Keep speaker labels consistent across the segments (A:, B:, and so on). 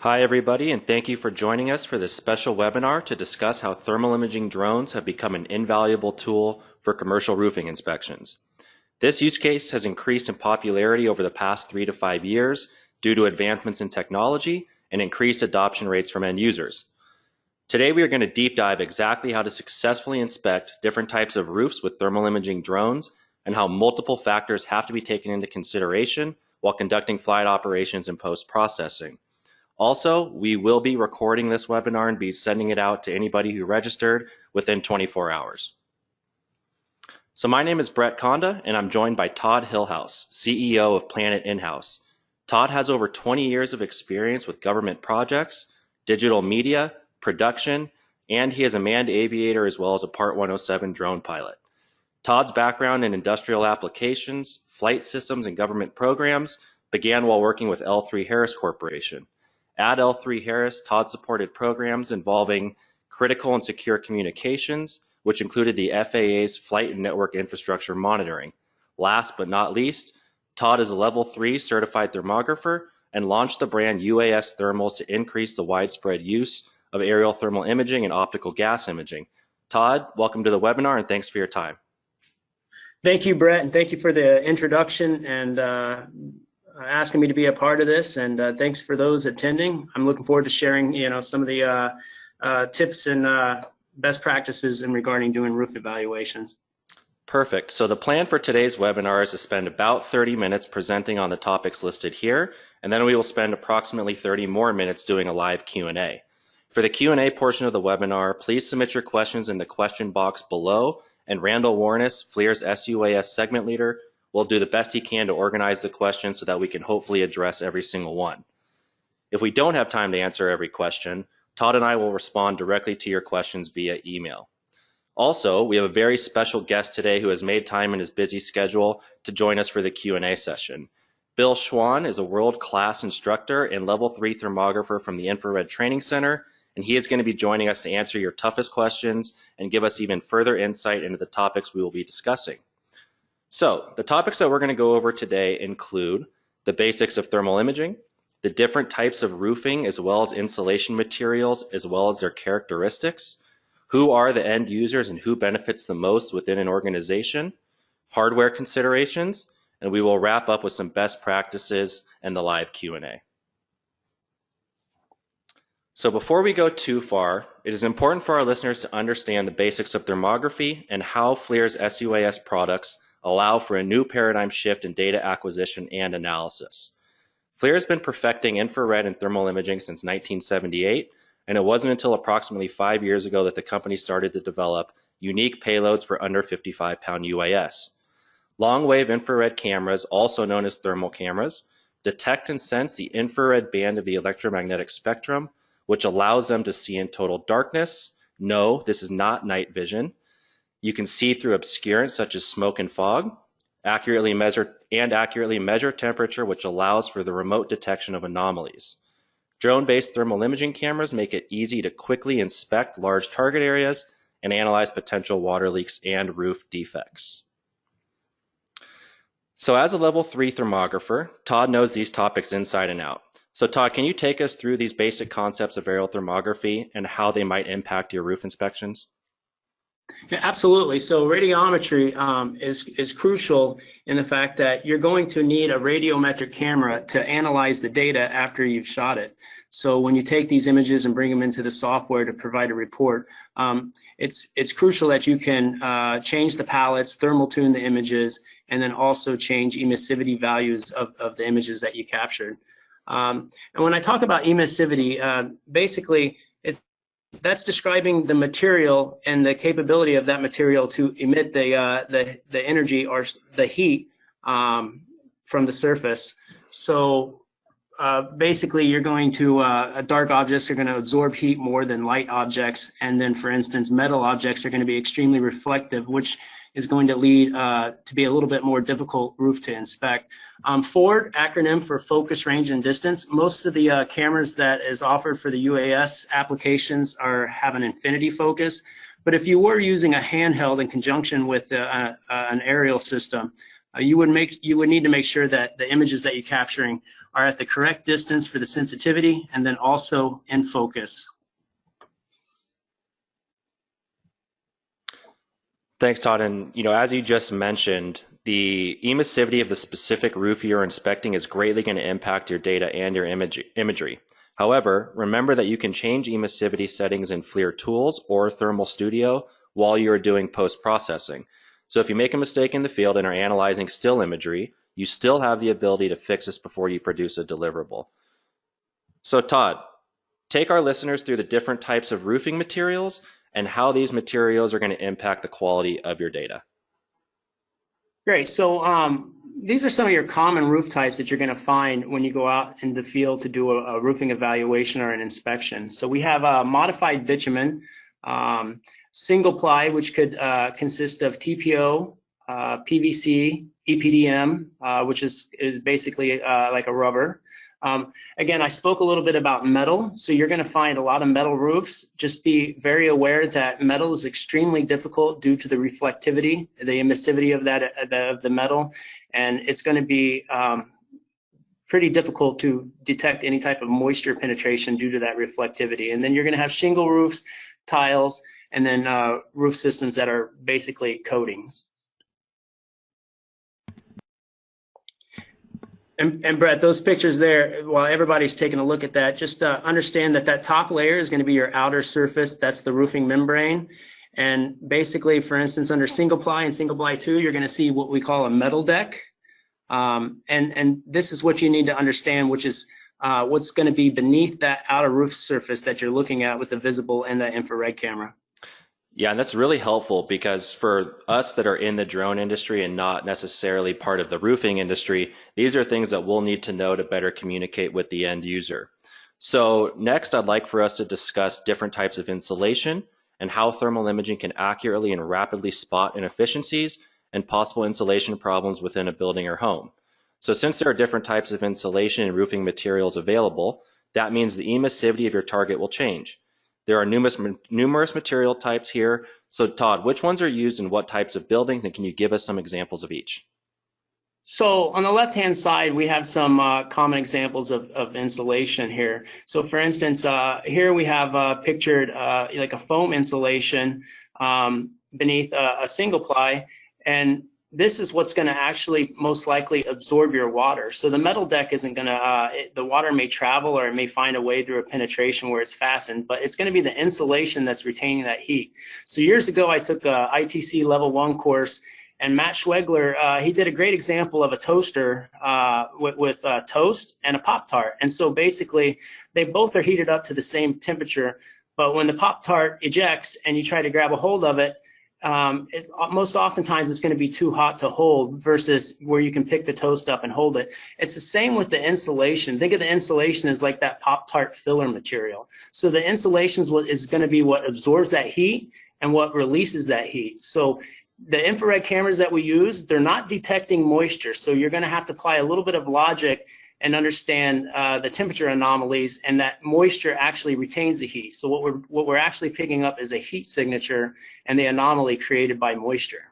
A: Hi everybody, and thank you for joining us for this special webinar to discuss how thermal imaging drones have become an invaluable tool for commercial roofing inspections. This use case has increased in popularity over the past 3 to 5 years due to advancements in technology and increased adoption rates from end users. Today we are going to deep dive exactly how to successfully inspect different types of roofs with thermal imaging drones and how multiple factors have to be taken into consideration while conducting flight operations and post-processing. Also, we will be recording this webinar and be sending it out to anybody who registered within 24 hours. So my name is Brett Kanda, and I'm joined by Todd Hillhouse, CEO of Planet Inhouse. Todd has over 20 years of experience with government projects, digital media, production, and he is a manned aviator as well as a Part 107 drone pilot. Todd's background in industrial applications, flight systems, and government programs began while working with L3Harris Corporation. At L3Harris, Todd supported programs involving critical and secure communications, which included the FAA's Flight and Network Infrastructure Monitoring. Last but not least, Todd is a Level 3 certified thermographer and launched the brand UAS Thermals to increase the widespread use of aerial thermal imaging and optical gas imaging. Todd, welcome to the webinar and thanks for your time.
B: Thank you, Brett, and thank you for the introduction and asking me to be a part of this, and thanks for those attending. I'm looking forward to sharing, some of the tips and best practices in regarding doing roof evaluations.
A: Perfect. So the plan for today's webinar is to spend about 30 minutes presenting on the topics listed here, and then we will spend approximately 30 more minutes doing a live Q&A. For the Q&A portion of the webinar, please submit your questions in the question box below, and Randall Warnes, FLIR's SUAS segment leader, will do the best he can to organize the questions so that we can hopefully address every single one. If we don't have time to answer every question, Todd and I will respond directly to your questions via email. Also, we have a very special guest today who has made time in his busy schedule to join us for the Q&A session. Bill Schwahn is a world-class instructor and Level 3 thermographer from the Infrared Training Center, and he is going to be joining us to answer your toughest questions and give us even further insight into the topics we will be discussing. So, the topics that we're going to go over today include the basics of thermal imaging, the different types of roofing as well as insulation materials as well as their characteristics, who are the end users and who benefits the most within an organization, hardware considerations, and we will wrap up with some best practices and the live Q&A. So before we go too far, it is important for our listeners to understand the basics of thermography and how FLIR's SUAS products allow for a new paradigm shift in data acquisition and analysis. FLIR has been perfecting infrared and thermal imaging since 1978, and it wasn't until approximately 5 years ago that the company started to develop unique payloads for under 55-pound UAS. Long-wave infrared cameras, also known as thermal cameras, detect and sense the infrared band of the electromagnetic spectrum, which allows them to see in total darkness. No, this is not night vision. You can see through obscurance such as smoke and fog, accurately measure temperature, which allows for the remote detection of anomalies. Drone-based thermal imaging cameras make it easy to quickly inspect large target areas and analyze potential water leaks and roof defects. So as a Level 3 thermographer, Todd knows these topics inside and out. So Todd, can you take us through these basic concepts of aerial thermography and how they might impact your roof inspections?
B: Yeah, absolutely. So radiometry is crucial in the fact that you're going to need a radiometric camera to analyze the data after you've shot it. So when you take these images and bring them into the software to provide a report, it's crucial that you can change the palettes, thermal tune the images, and then also change emissivity values of the images that you captured. And when I talk about emissivity, basically that's describing the material and the capability of that material to emit the energy or the heat from the surface. So basically, you're going to dark objects are going to absorb heat more than light objects, and then, for instance, metal objects are going to be extremely reflective, which is going to lead to be a little bit more difficult roof to inspect. FORD, acronym for focus, range, and distance. Most of the cameras that is offered for the UAS applications have an infinity focus. But if you were using a handheld in conjunction with an aerial system, you would need to make sure that the images that you're capturing are at the correct distance for the sensitivity, and then also in focus.
A: Thanks, Todd. And as you just mentioned, the emissivity of the specific roof you're inspecting is greatly going to impact your data and your imagery. However, remember that you can change emissivity settings in FLIR Tools or Thermal Studio while you're doing post-processing. So if you make a mistake in the field and are analyzing still imagery, you still have the ability to fix this before you produce a deliverable. So Todd, take our listeners through the different types of roofing materials and how these materials are going to impact the quality of your data.
B: Great. So these are some of your common roof types that you're going to find when you go out in the field to do a roofing evaluation or an inspection. So we have modified bitumen, single ply, which could consist of TPO, PVC, EPDM, which is basically like a rubber. Again, I spoke a little bit about metal, so you're going to find a lot of metal roofs. Just be very aware that metal is extremely difficult due to the reflectivity, the emissivity of the metal, and it's going to be pretty difficult to detect any type of moisture penetration due to that reflectivity. And then you're going to have shingle roofs, tiles, and then roof systems that are basically coatings. And Brett, those pictures there, while everybody's taking a look at that, just understand that that top layer is going to be your outer surface. That's the roofing membrane. And basically, for instance, under single ply and single ply 2, you're going to see what we call a metal deck. And this is what you need to understand, which is what's going to be beneath that outer roof surface that you're looking at with the visible and the infrared camera.
A: Yeah, and that's really helpful because for us that are in the drone industry and not necessarily part of the roofing industry, these are things that we'll need to know to better communicate with the end user. So next, I'd like for us to discuss different types of insulation and how thermal imaging can accurately and rapidly spot inefficiencies and possible insulation problems within a building or home. So since there are different types of insulation and roofing materials available, that means the emissivity of your target will change. There are numerous material types here. So Todd, which ones are used in what types of buildings, and can you give us some examples of each?
B: So on the left-hand side, we have some common examples of insulation here. So for instance, here we have pictured like a foam insulation beneath a single ply, and this is what's going to actually most likely absorb your water. So the metal deck isn't going to, the water may travel or it may find a way through a penetration where it's fastened, but it's going to be the insulation that's retaining that heat. So years ago, I took a ITC level 1 course, and Matt Schwegler, he did a great example of a toaster with toast and a Pop-Tart. And so basically, they both are heated up to the same temperature, but when the Pop-Tart ejects and you try to grab a hold of it, most oftentimes it's going to be too hot to hold versus where you can pick the toast up and hold it. It's the same with the insulation. Think of the insulation as like that Pop-Tart filler material. So the insulation is going to be what absorbs that heat and what releases that heat. So the infrared cameras that we use, they're not detecting moisture. So you're going to have to apply a little bit of logic and understand the temperature anomalies, and that moisture actually retains the heat. So what we're actually picking up is a heat signature and the anomaly created by moisture.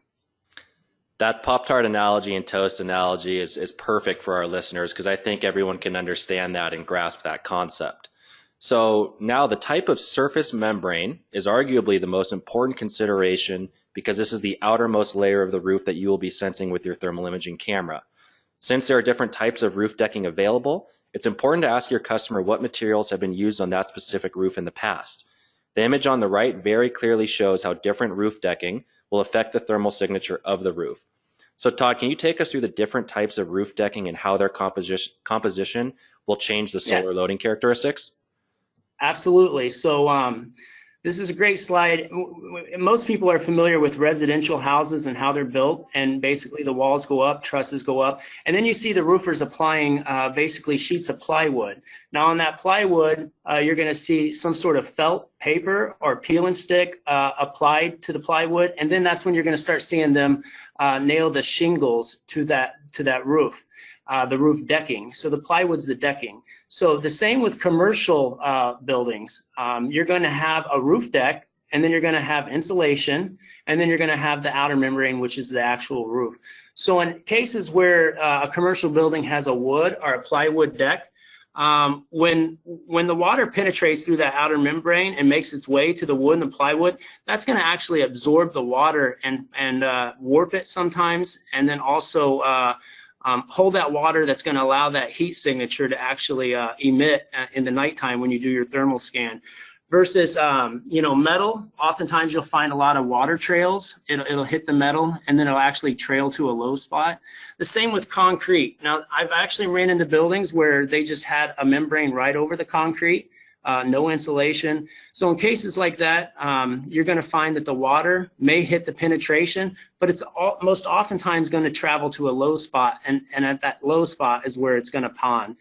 A: That Pop-Tart analogy and toast analogy is perfect for our listeners because I think everyone can understand that and grasp that concept. So now the type of surface membrane is arguably the most important consideration because this is the outermost layer of the roof that you will be sensing with your thermal imaging camera. Since there are different types of roof decking available, it's important to ask your customer what materials have been used on that specific roof in the past. The image on the right very clearly shows how different roof decking will affect the thermal signature of the roof. So Todd, can you take us through the different types of roof decking and how their composition will change the solar loading characteristics?
B: Absolutely. So this is a great slide. Most people are familiar with residential houses and how they're built, and basically the walls go up, trusses go up, and then you see the roofers applying basically sheets of plywood. Now on that plywood, you're going to see some sort of felt paper or peel and stick applied to the plywood, and then that's when you're going to start seeing them nail the shingles to that roof. The roof decking. So the plywood's the decking. So the same with commercial buildings. You're going to have a roof deck, and then you're going to have insulation, and then you're going to have the outer membrane, which is the actual roof. So in cases where a commercial building has a wood or a plywood deck, when the water penetrates through that outer membrane and makes its way to the wood and the plywood, that's going to actually absorb the water and warp it sometimes, and then also hold that water that's going to allow that heat signature to actually emit in the nighttime when you do your thermal scan. Versus, you know, metal, oftentimes you'll find a lot of water trails. It'll hit the metal, and then it'll actually trail to a low spot. The same with concrete. Now, I've actually ran into buildings where they just had a membrane right over the concrete, no insulation. So in cases like that, you're going to find that the water may hit the penetration, but it's most oftentimes going to travel to a low spot, and at that low spot is where it's going to pond.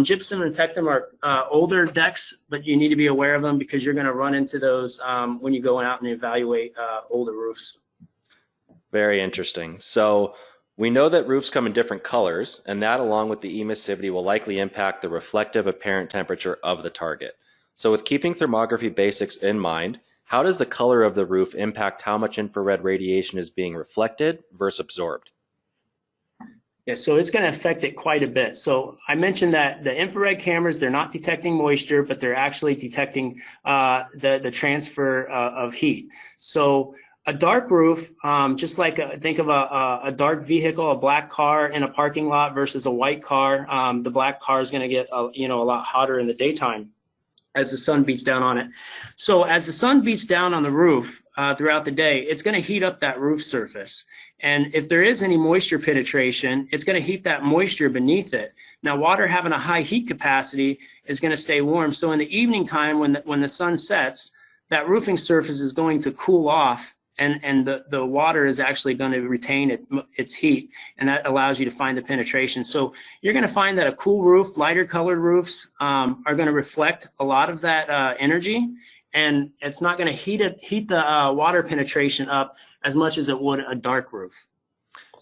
B: Gypsum and Tectum are older decks, but you need to be aware of them because you're going to run into those when you go out and evaluate older roofs.
A: Very interesting. So we know that roofs come in different colors, and that along with the emissivity will likely impact the reflective apparent temperature of the target. So with keeping thermography basics in mind, how does the color of the roof impact how much infrared radiation is being reflected versus absorbed?
B: Yeah, so it's going to affect it quite a bit. So I mentioned that the infrared cameras, they're not detecting moisture, but they're actually detecting the transfer of heat. So a dark roof, just like think of a dark vehicle, a black car in a parking lot versus a white car. The black car is going to get a lot hotter in the daytime as the sun beats down on it. So as the sun beats down on the roof throughout the day, it's going to heat up that roof surface. And if there is any moisture penetration, it's going to heat that moisture beneath it. Now, water having a high heat capacity is going to stay warm. So in the evening time, when the sun sets, that roofing surface is going to cool off, and the water is actually going to retain its heat, and that allows you to find the penetration. So you're going to find that a cool roof, lighter colored roofs are going to reflect a lot of that energy, and it's not going to heat the water penetration up as much as it would a dark roof.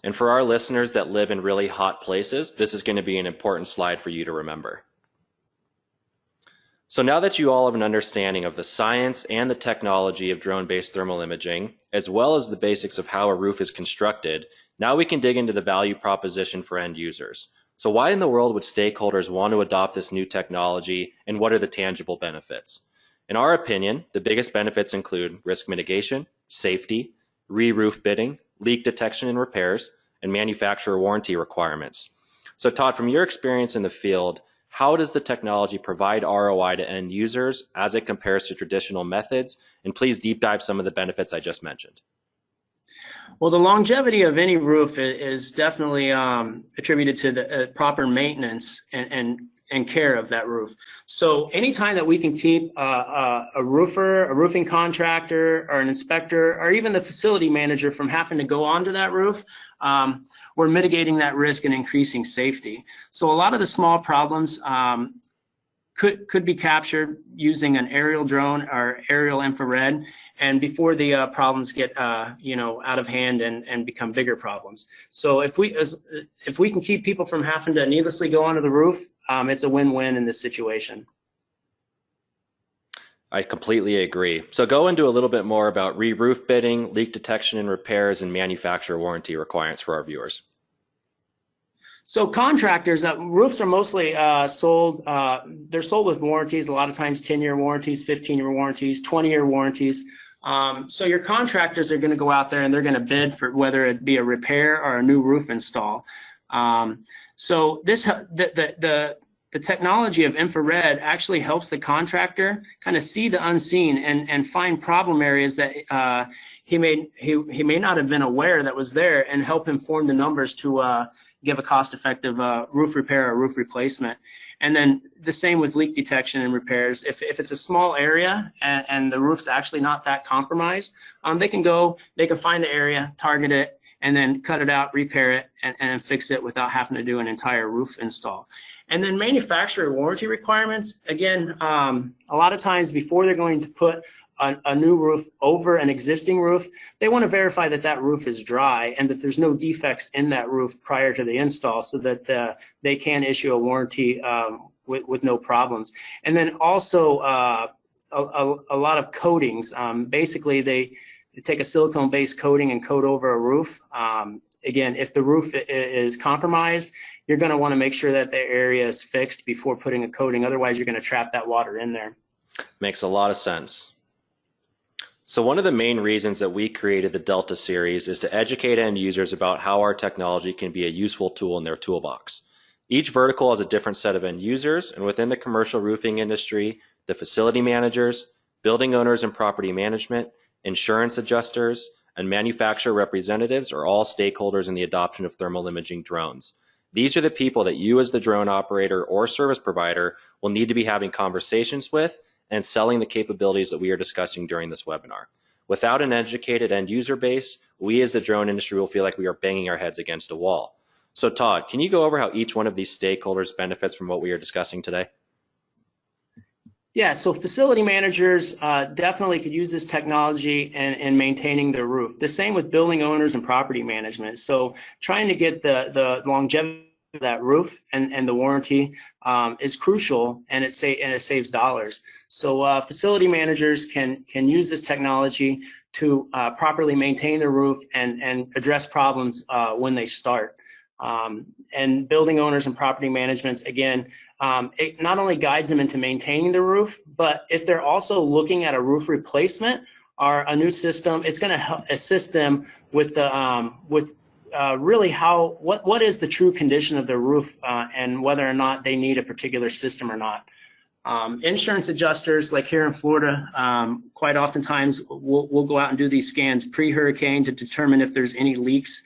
A: And for our listeners that live in really hot places, this is going to be an important slide for you to remember. So now that you all have an understanding of the science and the technology of drone-based thermal imaging, as well as the basics of how a roof is constructed, now we can dig into the value proposition for end users. So why in the world would stakeholders want to adopt this new technology, and what are the tangible benefits? In our opinion, the biggest benefits include risk mitigation, safety, re-roof bidding, leak detection and repairs, and manufacturer warranty requirements. So Todd, from your experience in the field, how does the technology provide ROI to end users as it compares to traditional methods? And please deep dive some of the benefits I just mentioned.
B: Well, the longevity of any roof is definitely attributed to the proper maintenance and care of that roof. So anytime that we can keep a roofer, a roofing contractor, or an inspector, or even the facility manager from having to go onto that roof, we're mitigating that risk and increasing safety. So a lot of the small problems could be captured using an aerial drone or aerial infrared, and before the problems get out of hand and become bigger problems. So if we can keep people from having to needlessly go onto the roof, it's a win-win in this situation.
A: I completely agree. So go into a little bit more about re-roof bidding, leak detection and repairs, and manufacturer warranty requirements for our viewers.
B: So contractors, roofs are mostly sold, they're sold with warranties, a lot of times 10-year warranties, 15-year warranties, 20-year warranties. So your contractors are going to go out there and they're going to bid for whether it be a repair or a new roof install. So the technology of infrared actually helps the contractor kind of see the unseen and find problem areas that he may not have been aware that was there, and help him form the numbers to give a cost-effective roof repair or roof replacement. And then the same with leak detection and repairs. If it's a small area and the roof's actually not that compromised, they can find the area, target it, and then cut it out, repair it, and fix it without having to do an entire roof install. And then manufacturer warranty requirements, again, a lot of times before they're going to put a new roof over an existing roof, they want to verify that that roof is dry and that there's no defects in that roof prior to the install, so that they can issue a warranty with no problems. And then also a lot of coatings. Basically, they take a silicone-based coating and coat over a roof. Again, if the roof is compromised, you're going to want to make sure that the area is fixed before putting a coating. Otherwise, you're going to trap that water in there.
A: Makes a lot of sense. So one of the main reasons that we created the Delta series is to educate end users about how our technology can be a useful tool in their toolbox. Each vertical has a different set of end users, and within the commercial roofing industry, the facility managers, building owners and property management, insurance adjusters, and manufacturer representatives are all stakeholders in the adoption of thermal imaging drones. These are the people that you as the drone operator or service provider will need to be having conversations with and selling the capabilities that we are discussing during this webinar. Without an educated end user base, we as the drone industry will feel like we are banging our heads against a wall. So Todd, can you go over how each one of these stakeholders benefits from what we are discussing today?
B: Yeah, so facility managers definitely could use this technology in maintaining their roof. The same with building owners and property management. So trying to get the longevity of that roof and the warranty is crucial, and it saves dollars. So facility managers can use this technology to properly maintain their roof and address problems when they start. And building owners and property managements, again, it not only guides them into maintaining the roof, but if they're also looking at a roof replacement or a new system, it's going to help assist them with the really what is the true condition of their roof and whether or not they need a particular system or not. Insurance adjusters, like here in Florida, quite oftentimes we'll go out and do these scans pre-hurricane to determine if there's any leaks.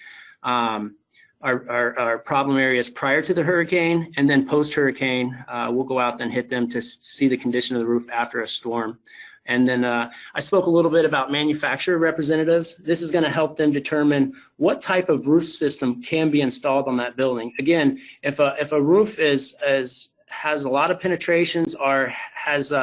B: Our problem areas prior to the hurricane, and then post-hurricane, we'll go out and hit them to see the condition of the roof after a storm. And then I spoke a little bit about manufacturer representatives. This is going to help them determine what type of roof system can be installed on that building. Again, if a roof has a lot of penetrations or has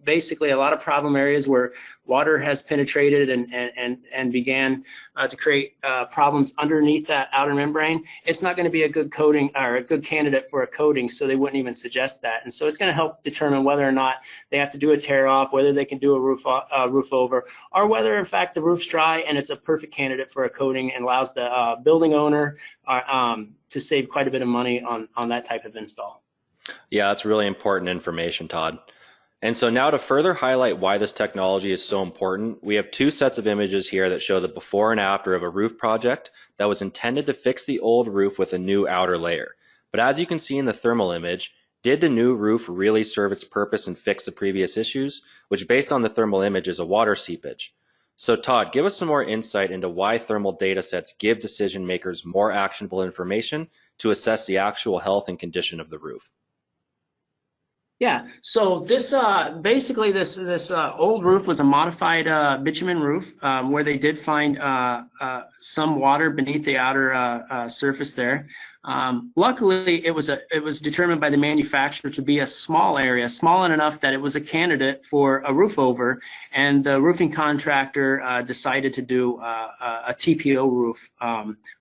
B: basically a lot of problem areas where water has penetrated and began to create problems underneath that outer membrane, it's not going to be a good coating or a good candidate for a coating, so they wouldn't even suggest that. And so it's going to help determine whether or not they have to do a tear off, whether they can do a roof over, or whether in fact the roof's dry and it's a perfect candidate for a coating and allows the building owner to save quite a bit of money on that type of install.
A: Yeah, that's really important information, Todd. And so now to further highlight why this technology is so important, we have two sets of images here that show the before and after of a roof project that was intended to fix the old roof with a new outer layer. But as you can see in the thermal image, did the new roof really serve its purpose and fix the previous issues, which based on the thermal image is a water seepage? So Todd, give us some more insight into why thermal data sets give decision makers more actionable information to assess the actual health and condition of the roof.
B: Yeah, so this basically this old roof was a modified bitumen roof where they did find some water beneath the outer surface there. Luckily, it was determined by the manufacturer to be a small area, small enough that it was a candidate for a roof over, and the roofing contractor decided to do a TPO roof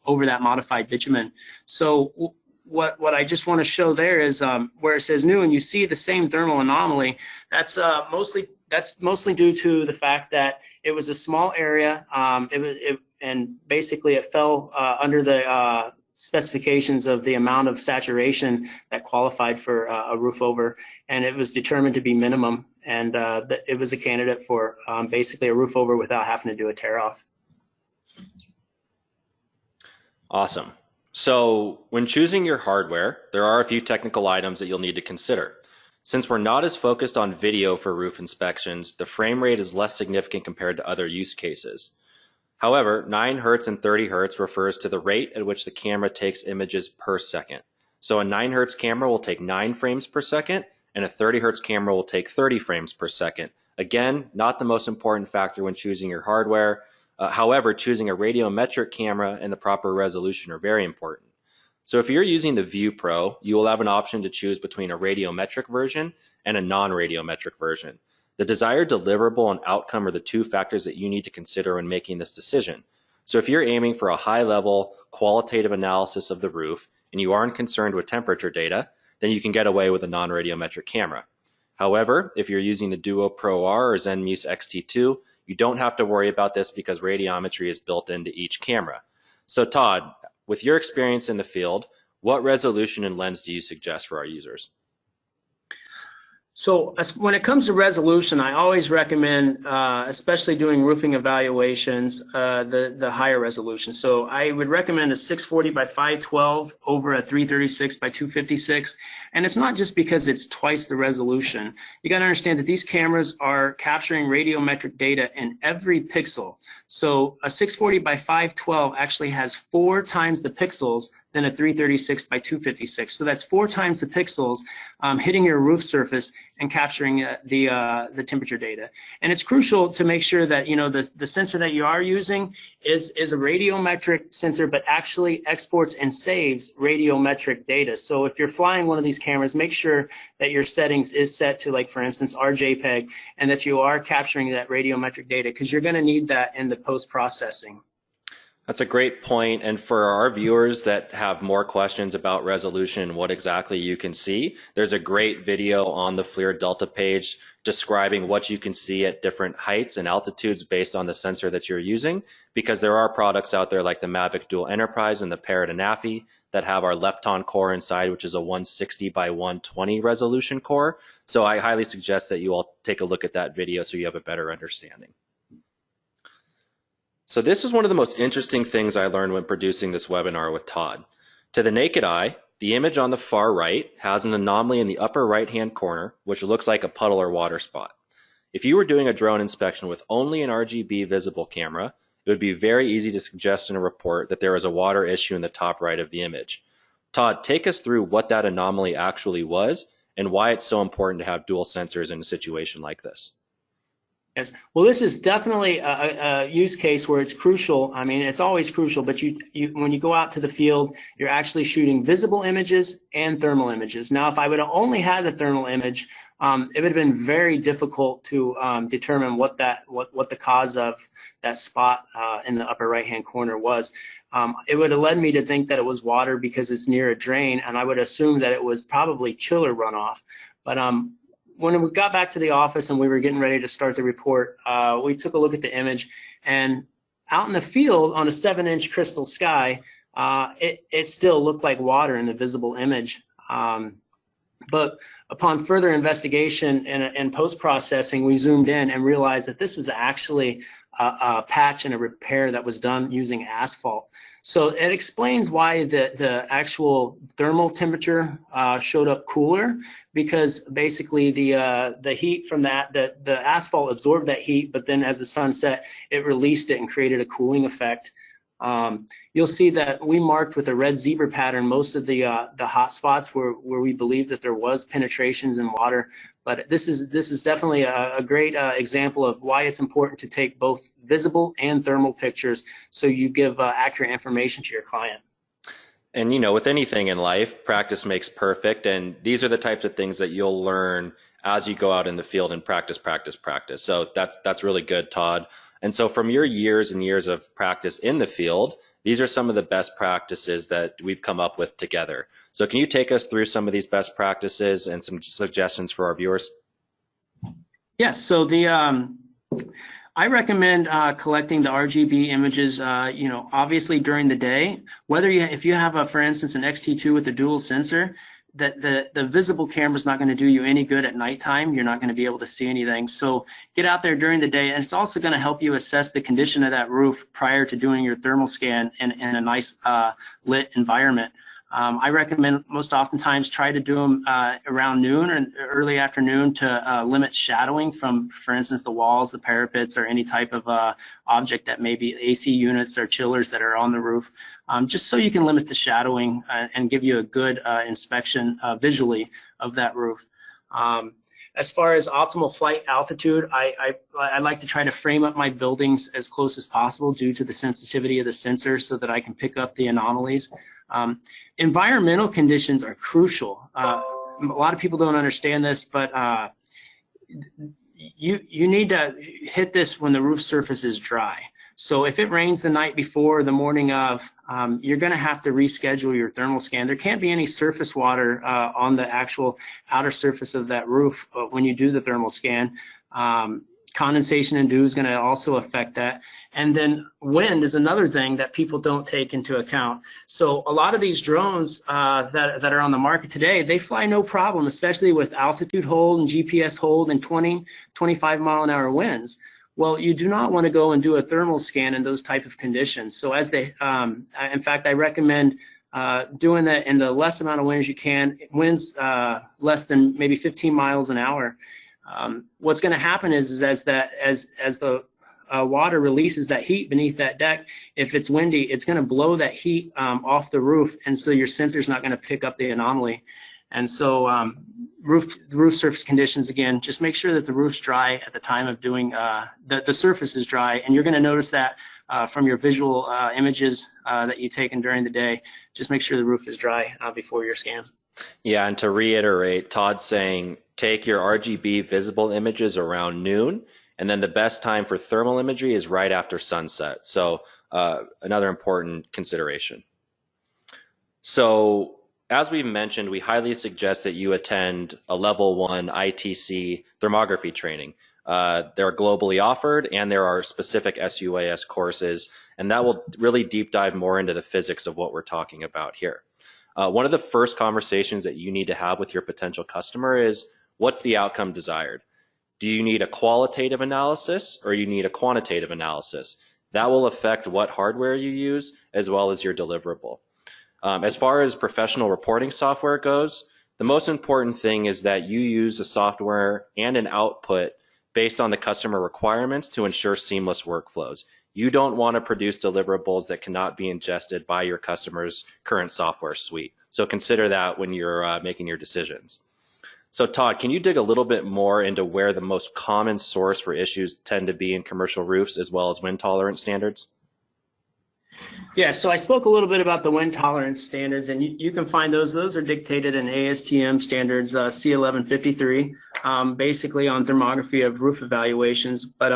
B: over that modified bitumen. So what I just want to show there is where it says new, and you see the same thermal anomaly. That's mostly due to the fact that it was a small area, and basically it fell under the specifications of the amount of saturation that qualified for a roof over, and it was determined to be minimum, and it was a candidate for basically a roof over without having to do a tear off.
A: Awesome. So when choosing your hardware, there are a few technical items that you'll need to consider. Since we're not as focused on video for roof inspections, the frame rate is less significant compared to other use cases. However, 9 Hz and 30 Hz refers to the rate at which the camera takes images per second. So a 9 Hz camera will take 9 frames per second, and a 30 Hz camera will take 30 frames per second. Again, not the most important factor when choosing your hardware. However, choosing a radiometric camera and the proper resolution are very important. So if you're using the View Pro, you will have an option to choose between a radiometric version and a non-radiometric version. The desired deliverable and outcome are the two factors that you need to consider when making this decision. So if you're aiming for a high-level qualitative analysis of the roof and you aren't concerned with temperature data, then you can get away with a non-radiometric camera. However, if you're using the Duo Pro R or Zenmuse XT2, you don't have to worry about this because radiometry is built into each camera. So Todd, with your experience in the field, what resolution and lens do you suggest for our users?
B: So when it comes to resolution, I always recommend, especially doing roofing evaluations, the higher resolution. So I would recommend a 640 by 512 over a 336 by 256. And it's not just because it's twice the resolution. You got to understand that these cameras are capturing radiometric data in every pixel. So a 640 by 512 actually has 4 times the pixels than a 336 by 256. So that's 4 times the pixels hitting your roof surface and capturing the temperature data. And it's crucial to make sure that the sensor that you are using is a radiometric sensor, but actually exports and saves radiometric data. So if you're flying one of these cameras, make sure that your settings is set to, like, for instance, RJPEG, and that you are capturing that radiometric data, because you're going to need that in the post-processing.
A: That's a great point. And for our viewers that have more questions about resolution and what exactly you can see, there's a great video on the FLIR Delta page describing what you can see at different heights and altitudes based on the sensor that you're using, because there are products out there like the Mavic Dual Enterprise and the Parrot Anafi that have our Lepton core inside, which is a 160 by 120 resolution core. So I highly suggest that you all take a look at that video so you have a better understanding. So this is one of the most interesting things I learned when producing this webinar with Todd. To the naked eye, the image on the far right has an anomaly in the upper right-hand corner, which looks like a puddle or water spot. If you were doing a drone inspection with only an RGB visible camera, it would be very easy to suggest in a report that there is a water issue in the top right of the image. Todd, take us through what that anomaly actually was and why it's so important to have dual sensors in a situation like this.
B: Yes. Well, this is definitely a use case where it's crucial. I mean, it's always crucial, but when you go out to the field, you're actually shooting visible images and thermal images. Now, if I would have only had the thermal image, it would have been very difficult to determine what the cause of that spot in the upper right-hand corner was. It would have led me to think that it was water because it's near a drain, and I would assume that it was probably chiller runoff. But when we got back to the office and we were getting ready to start the report, we took a look at the image, and out in the field on a 7-inch crystal sky, it still looked like water in the visible image. But upon further investigation and post-processing, we zoomed in and realized that this was actually a patch and a repair that was done using asphalt. So it explains why the actual thermal temperature showed up cooler, because basically the heat from the asphalt absorbed that heat, but then as the sun set, it released it and created a cooling effect. You'll see that we marked with a red zebra pattern most of the hot spots where we believe that there was penetrations in water. But this is definitely a great example of why it's important to take both visible and thermal pictures so you give accurate information to your client.
A: And with anything in life, practice makes perfect, and these are the types of things that you'll learn as you go out in the field and practice. So that's really good, Todd. And so from your years and years of practice in the field, these are some of the best practices that we've come up with together. So can you take us through some of these best practices and some suggestions for our viewers?
B: Yes, so I recommend collecting the RGB images, obviously during the day. If you have, for instance, an XT2 with a dual sensor, that the visible camera is not going to do you any good at nighttime. You're not going to be able to see anything. So get out there during the day, and it's also going to help you assess the condition of that roof prior to doing your thermal scan in a nice lit environment. I recommend most oftentimes try to do them around noon or early afternoon to limit shadowing from, for instance, the walls, the parapets, or any type of object that may be AC units or chillers that are on the roof, just so you can limit the shadowing and give you a good inspection visually of that roof. As far as optimal flight altitude, I like to try to frame up my buildings as close as possible due to the sensitivity of the sensor so that I can pick up the anomalies. Environmental conditions are crucial. A lot of people don't understand this, but you need to hit this when the roof surface is dry. So if it rains the night before, the morning of, you're going to have to reschedule your thermal scan. There can't be any surface water on the actual outer surface of that roof when you do the thermal scan. Condensation and dew is going to also affect that. And then wind is another thing that people don't take into account. So a lot of these drones that are on the market today, they fly no problem, especially with altitude hold and GPS hold and 20, 25 mile an hour winds. Well, you do not want to go and do a thermal scan in those type of conditions. So as they, in fact, I recommend doing that in the less amount of winds you can, winds less than maybe 15 miles an hour. What's going to happen is as the water releases that heat beneath that deck, if it's windy, it's going to blow that heat off the roof, and so your sensor's not going to pick up the anomaly. And so roof surface conditions, again, just make sure that the roof's dry at the time of doing, the surface is dry, and you're going to notice that from your visual images that you've taken during the day. Just make sure the roof is dry before your scan.
A: Yeah, and to reiterate, Todd's saying take your RGB visible images around noon, and then the best time for thermal imagery is right after sunset. So another important consideration. So as we've mentioned, we highly suggest that you attend a level 1 ITC thermography training. They're globally offered, and there are specific SUAS courses, and that will really deep dive more into the physics of what we're talking about here. One of the first conversations that you need to have with your potential customer is, what's the outcome desired? Do you need a qualitative analysis or you need a quantitative analysis? That will affect what hardware you use as well as your deliverable. As far as professional reporting software goes, the most important thing is that you use a software and an output based on the customer requirements to ensure seamless workflows. You don't want to produce deliverables that cannot be ingested by your customer's current software suite. So consider that when you're making your decisions. So Todd, can you dig a little bit more into where the most common source for issues tend to be in commercial roofs as well as wind tolerance standards?
B: Yeah, so I spoke a little bit about the wind tolerance standards, and you can find those. Those are dictated in ASTM standards C1153, basically on thermography of roof evaluations. But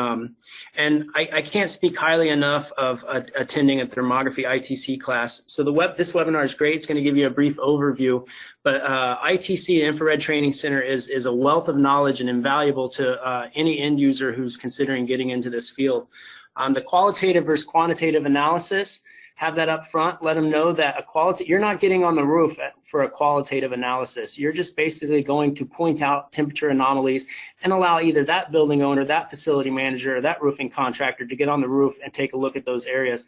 B: and I can't speak highly enough of attending a thermography ITC class. So this webinar is great. It's going to give you a brief overview. But ITC, Infrared Training Center, is a wealth of knowledge and invaluable to any end user who's considering getting into this field. The qualitative versus quantitative analysis, have that up front. Let them know that you're not getting on the roof for a qualitative analysis. You're just basically going to point out temperature anomalies and allow either that building owner, that facility manager, or that roofing contractor to get on the roof and take a look at those areas.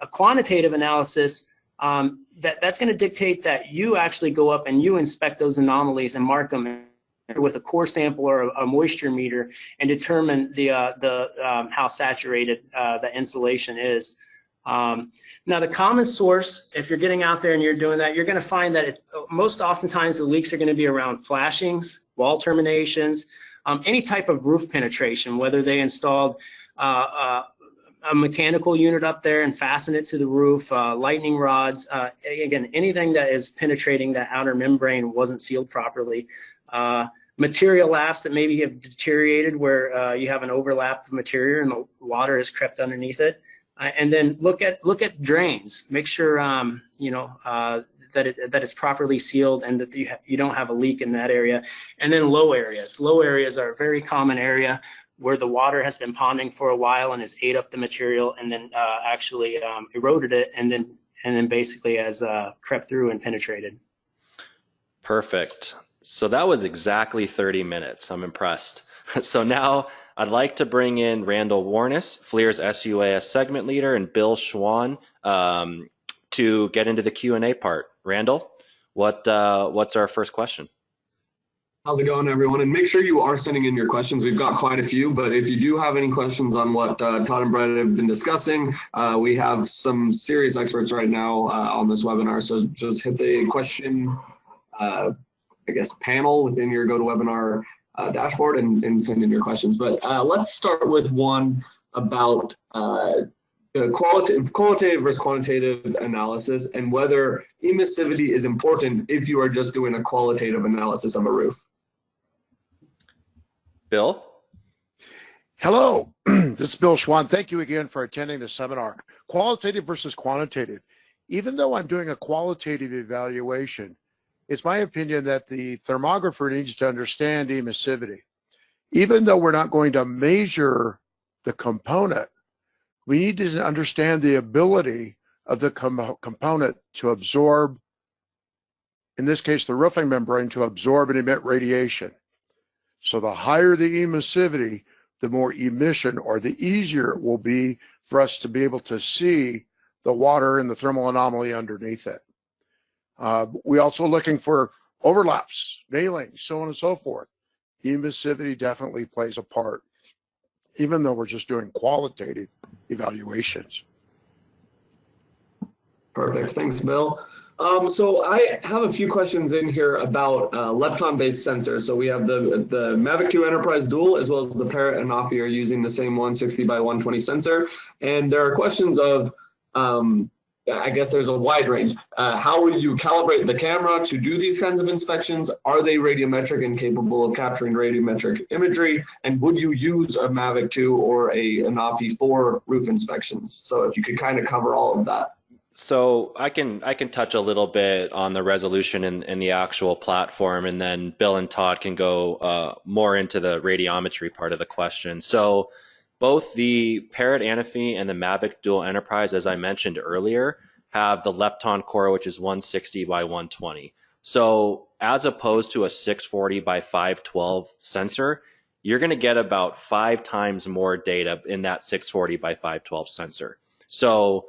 B: A quantitative analysis, that's going to dictate that you actually go up and you inspect those anomalies and mark them with a core sample or a moisture meter and determine how saturated the insulation is. Now, the common source, if you're getting out there and you're doing that, you're going to find that most oftentimes the leaks are going to be around flashings, wall terminations, any type of roof penetration, whether they installed a mechanical unit up there and fasten it to the roof, lightning rods, again, anything that is penetrating that outer membrane wasn't sealed properly. Material laps that maybe have deteriorated where you have an overlap of material and the water has crept underneath it. And then look at drains. Make sure that it's properly sealed and that you don't have a leak in that area. And then low areas. Low areas are a very common area where the water has been ponding for a while and has ate up the material and then actually eroded it and then basically has crept through and penetrated.
A: Perfect. So that was exactly 30 minutes. I'm impressed. So now I'd like to bring in Randall Warnes, FLIR's SUAS segment leader, and Bill Schwahn to get into the Q&A part. Randall, what's our first question?
C: How's it going, everyone? And make sure you are sending in your questions. We've got quite a few, but if you do have any questions on what Todd and Brett have been discussing, we have some serious experts right now on this webinar. So just hit the question, panel within your GoToWebinar dashboard and send in your questions. But let's start with one about the qualitative versus quantitative analysis and whether emissivity is important if you are just doing a qualitative analysis of a roof.
A: Bill?
D: Hello, this is Bill Schwahn. Thank you again for attending the seminar. Qualitative versus quantitative. even though I'm doing a qualitative evaluation, it's my opinion that the thermographer needs to understand emissivity. Even though we're not going to measure the component, we need to understand the ability of the component to absorb, in this case, the roofing membrane, to absorb and emit radiation. So the higher the emissivity, the more emission, or the easier it will be for us to be able to see the water and the thermal anomaly underneath it. We're also looking for overlaps, nailing, so on and so forth. Emissivity definitely plays a part, even though we're just doing qualitative evaluations.
C: Perfect. Thanks, Bill. So I have a few questions in here about lepton-based sensors. So we have the Mavic 2 Enterprise Dual as well as the Parrot and Ophi are using the same 160 by 120 sensor. And there are questions of, I guess there's a wide range. How would you calibrate the camera to do these kinds of inspections? Are they radiometric and capable of capturing radiometric imagery? And would you use a Mavic 2 or an Ophi for roof inspections? So if you could kind of cover all of that.
A: So I can touch a little bit on the resolution in the actual platform, and then Bill and Todd can go more into the radiometry part of the question. So both the Parrot Anafi and the Mavic Dual Enterprise, as I mentioned earlier, have the lepton core, which is 160 by 120. So as opposed to a 640 by 512 sensor, you're going to get about 5 times more data in that 640 by 512 sensor. So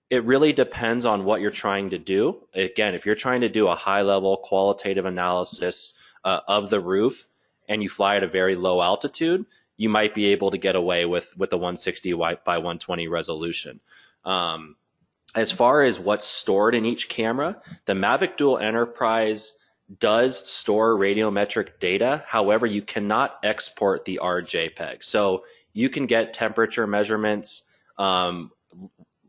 A: it really depends on what you're trying to do. Again, if you're trying to do a high-level qualitative analysis of the roof and you fly at a very low altitude, you might be able to get away with the 160 by 120 resolution. As far as what's stored in each camera, the Mavic Dual Enterprise does store radiometric data. However, you cannot export the RJPEG. So you can get temperature measurements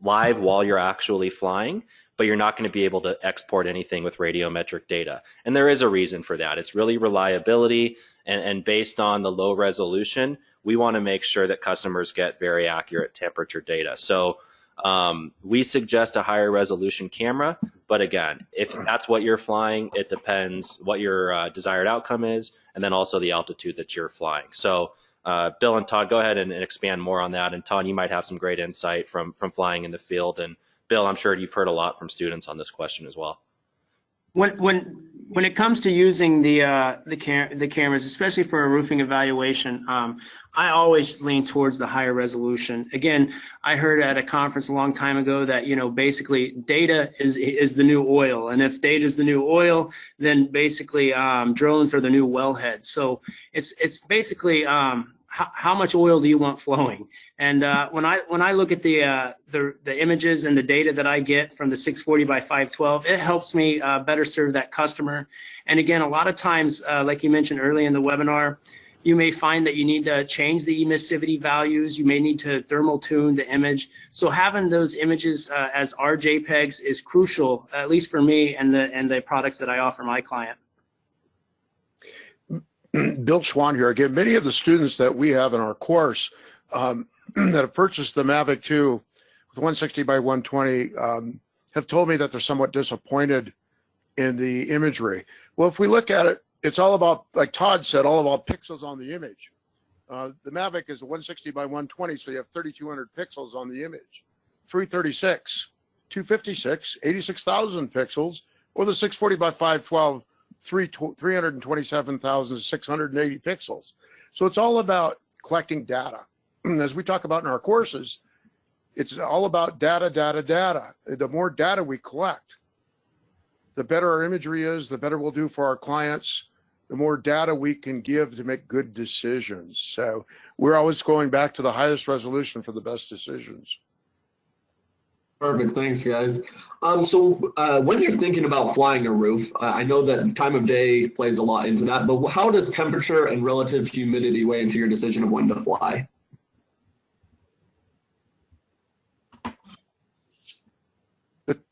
A: live while you're actually flying, but you're not going to be able to export anything with radiometric data. And there is a reason for that. It's really reliability, and based on the low resolution, we want to make sure that customers get very accurate temperature data. So we suggest a higher resolution camera, but again, if that's what you're flying, it depends what your desired outcome is, and then also the altitude that you're flying. So Bill and Todd, go ahead and expand more on that. And Todd, you might have some great insight from flying in the field. And Bill, I'm sure you've heard a lot from students on this question as well.
B: When it comes to using the cameras, especially for a roofing evaluation, I always lean towards the higher resolution. Again, I heard at a conference a long time ago that, you know, basically data is the new oil, and if data is the new oil, then basically drones are the new wellhead. So it's basically how much oil do you want flowing? And when I look at the images and the data that I get from the 640 by 512, it helps me better serve that customer. And again, a lot of times, like you mentioned early in the webinar, you may find that you need to change the emissivity values. You may need to thermal tune the image. So having those images as RJPEGs is crucial, at least for me and the products that I offer my client.
D: Bill Schwahn here again. Many of the students that we have in our course that have purchased the Mavic 2 with 160 by 120 have told me that they're somewhat disappointed in the imagery. Well, if we look at it, it's all about, like Todd said, all about pixels on the image. The Mavic is a 160 by 120, so you have 3,200 pixels on the image. 336, 256, 86,000 pixels, or the 640 by 512, 327,680 pixels. So it's all about collecting data. As we talk about in our courses, it's all about data, data, data. The more data we collect, the better our imagery is, the better we'll do for our clients, the more data we can give to make good decisions. So we're always going back to the highest resolution for the best decisions.
C: Perfect, thanks guys. So when you're thinking about flying a roof, I know that time of day plays a lot into that, but how does temperature and relative humidity weigh into your decision of when to fly?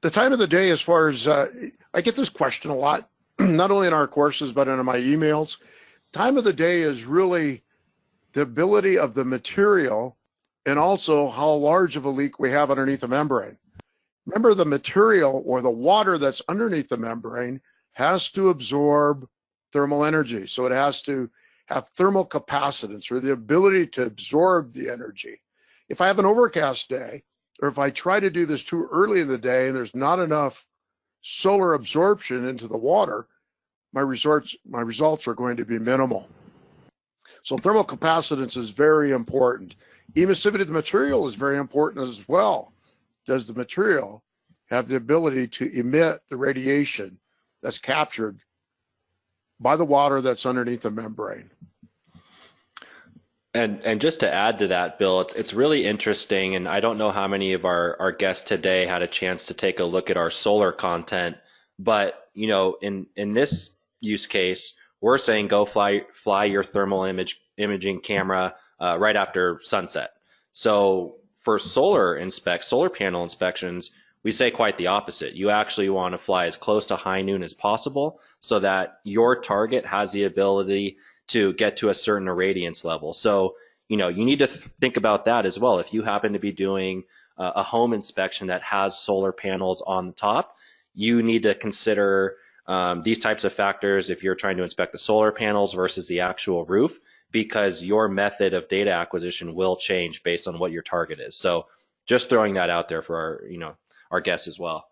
D: The time of the day, as far as, I get this question a lot, not only in our courses, but in my emails. Time of the day is really the ability of the material and also how large of a leak we have underneath the membrane. Remember, the material or the water that's underneath the membrane has to absorb thermal energy. So it has to have thermal capacitance, or the ability to absorb the energy. If I have an overcast day, or if I try to do this too early in the day and there's not enough solar absorption into the water, my results are going to be minimal. So thermal capacitance is very important. Emissivity of the material is very important as well. Does the material have the ability to emit the radiation that's captured by the water that's underneath the membrane?
A: And just to add to that, Bill, it's really interesting, and I don't know how many of our guests today had a chance to take a look at our solar content, but you know, in this use case, we're saying go fly your thermal imaging camera right after sunset. So for solar panel inspections, we say quite the opposite. You actually want to fly as close to high noon as possible so that your target has the ability to get to a certain irradiance level. So, you know, you need to think about that as well. If you happen to be doing a home inspection that has solar panels on the top, you need to consider these types of factors if you're trying to inspect the solar panels versus the actual roof, because your method of data acquisition will change based on what your target is. So just throwing that out there for our guests as well.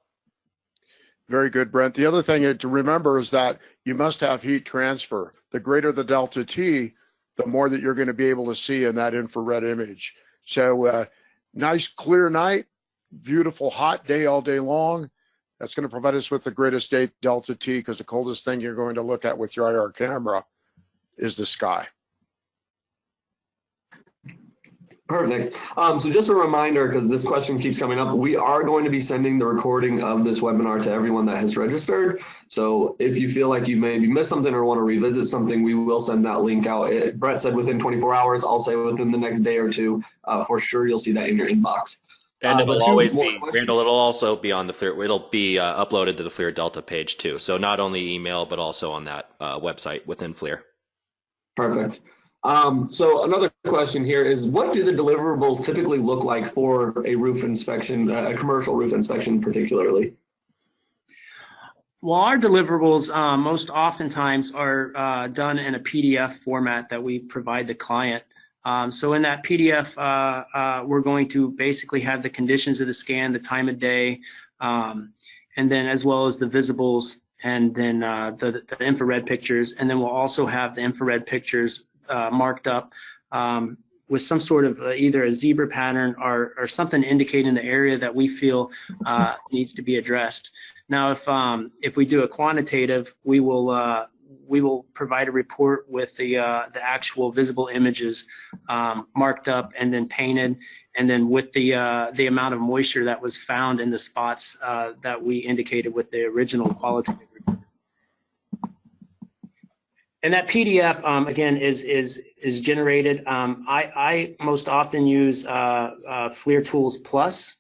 D: Very good, Brent. The other thing to remember is that you must have heat transfer. The greater the delta T, the more that you're going to be able to see in that infrared image. So nice clear night, beautiful hot day all day long. That's going to provide us with the greatest delta T, because the coldest thing you're going to look at with your IR camera is the sky.
C: Perfect. So just a reminder, because this question keeps coming up, we are going to be sending the recording of this webinar to everyone that has registered. So if you feel like you maybe missed something or want to revisit something, we will send that link out. Brett said within 24 hours. I'll say within the next day or two. For sure, you'll see that in your inbox.
A: And it'll also be on the FLIR. It'll be uploaded to the FLIR Delta page too. So not only email, but also on that website within FLIR.
C: Perfect. So another question here is, what do the deliverables typically look like for a roof inspection, a commercial roof inspection particularly?
B: Well, our deliverables most oftentimes are done in a PDF format that we provide the client. So in that PDF, we're going to basically have the conditions of the scan, the time of day, and then as well as the visibles, and then the infrared pictures, and then we'll also have the infrared pictures marked up with some sort of either a zebra pattern or something indicating the area that we feel needs to be addressed. Now, if we do a quantitative, we will provide a report with the actual visible images marked up and then painted, and then with the amount of moisture that was found in the spots that we indicated with the original qualitative report. And that PDF again is generated. I most often use FLIR Tools Plus.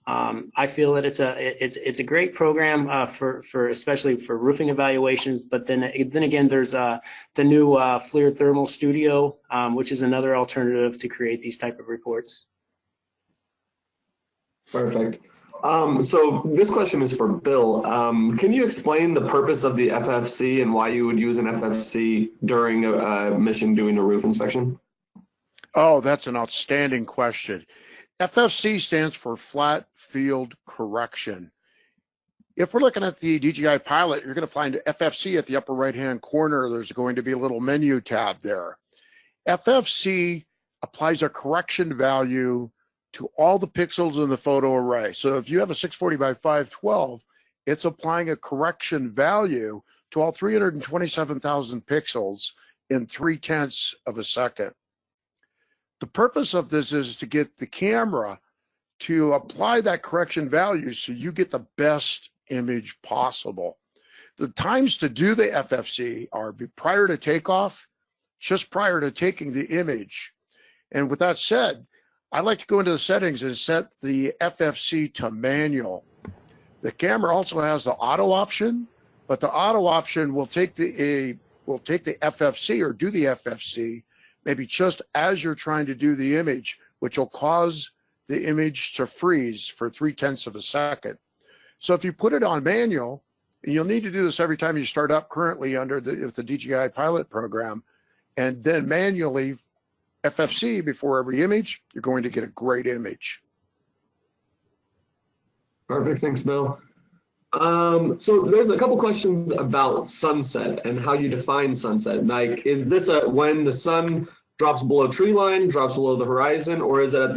B: I feel that it's a great program for especially for roofing evaluations. But then again, there's the new FLIR Thermal Studio, which is another alternative to create these type of reports.
C: Perfect. So this question is for Bill. Can you explain the purpose of the FFC and why you would use an FFC during a mission doing a roof inspection?
D: Oh, that's an outstanding question. FFC stands for Flat Field Correction. If we're looking at the DJI Pilot, you're going to find FFC at the upper right-hand corner. There's going to be a little menu tab there. FFC applies a correction value to all the pixels in the photo array. So if you have a 640 by 512, it's applying a correction value to all 327,000 pixels in 0.3 of a second. The purpose of this is to get the camera to apply that correction value so you get the best image possible. The times to do the FFC are prior to takeoff, just prior to taking the image. And with that said, I like to go into the settings and set the FFC to manual. The camera also has the auto option, but the auto option will take the FFC or do the FFC maybe just as you're trying to do the image, which will cause the image to freeze for 0.3 of a second. So if you put it on manual, and you'll need to do this every time you start up currently under the DJI pilot program, and then manually FFC before every image, you're going to get a great image.
C: Perfect, thanks, Bill. So there's a couple questions about sunset and how you define sunset. Like, is this when the sun drops below tree line, drops below the horizon, or is it at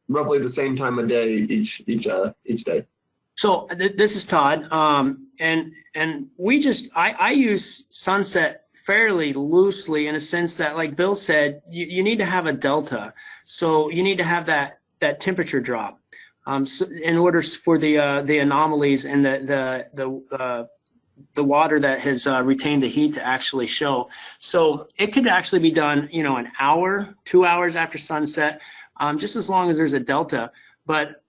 C: roughly the same time of day each day?
B: So this is Todd, and I use sunset fairly loosely in a sense that, like Bill said, you need to have a delta. So you need to have that temperature drop. So in order for the anomalies and the water that has retained the heat to actually show. So it could actually be done, an hour, 2 hours after sunset, just as long as there's a delta. But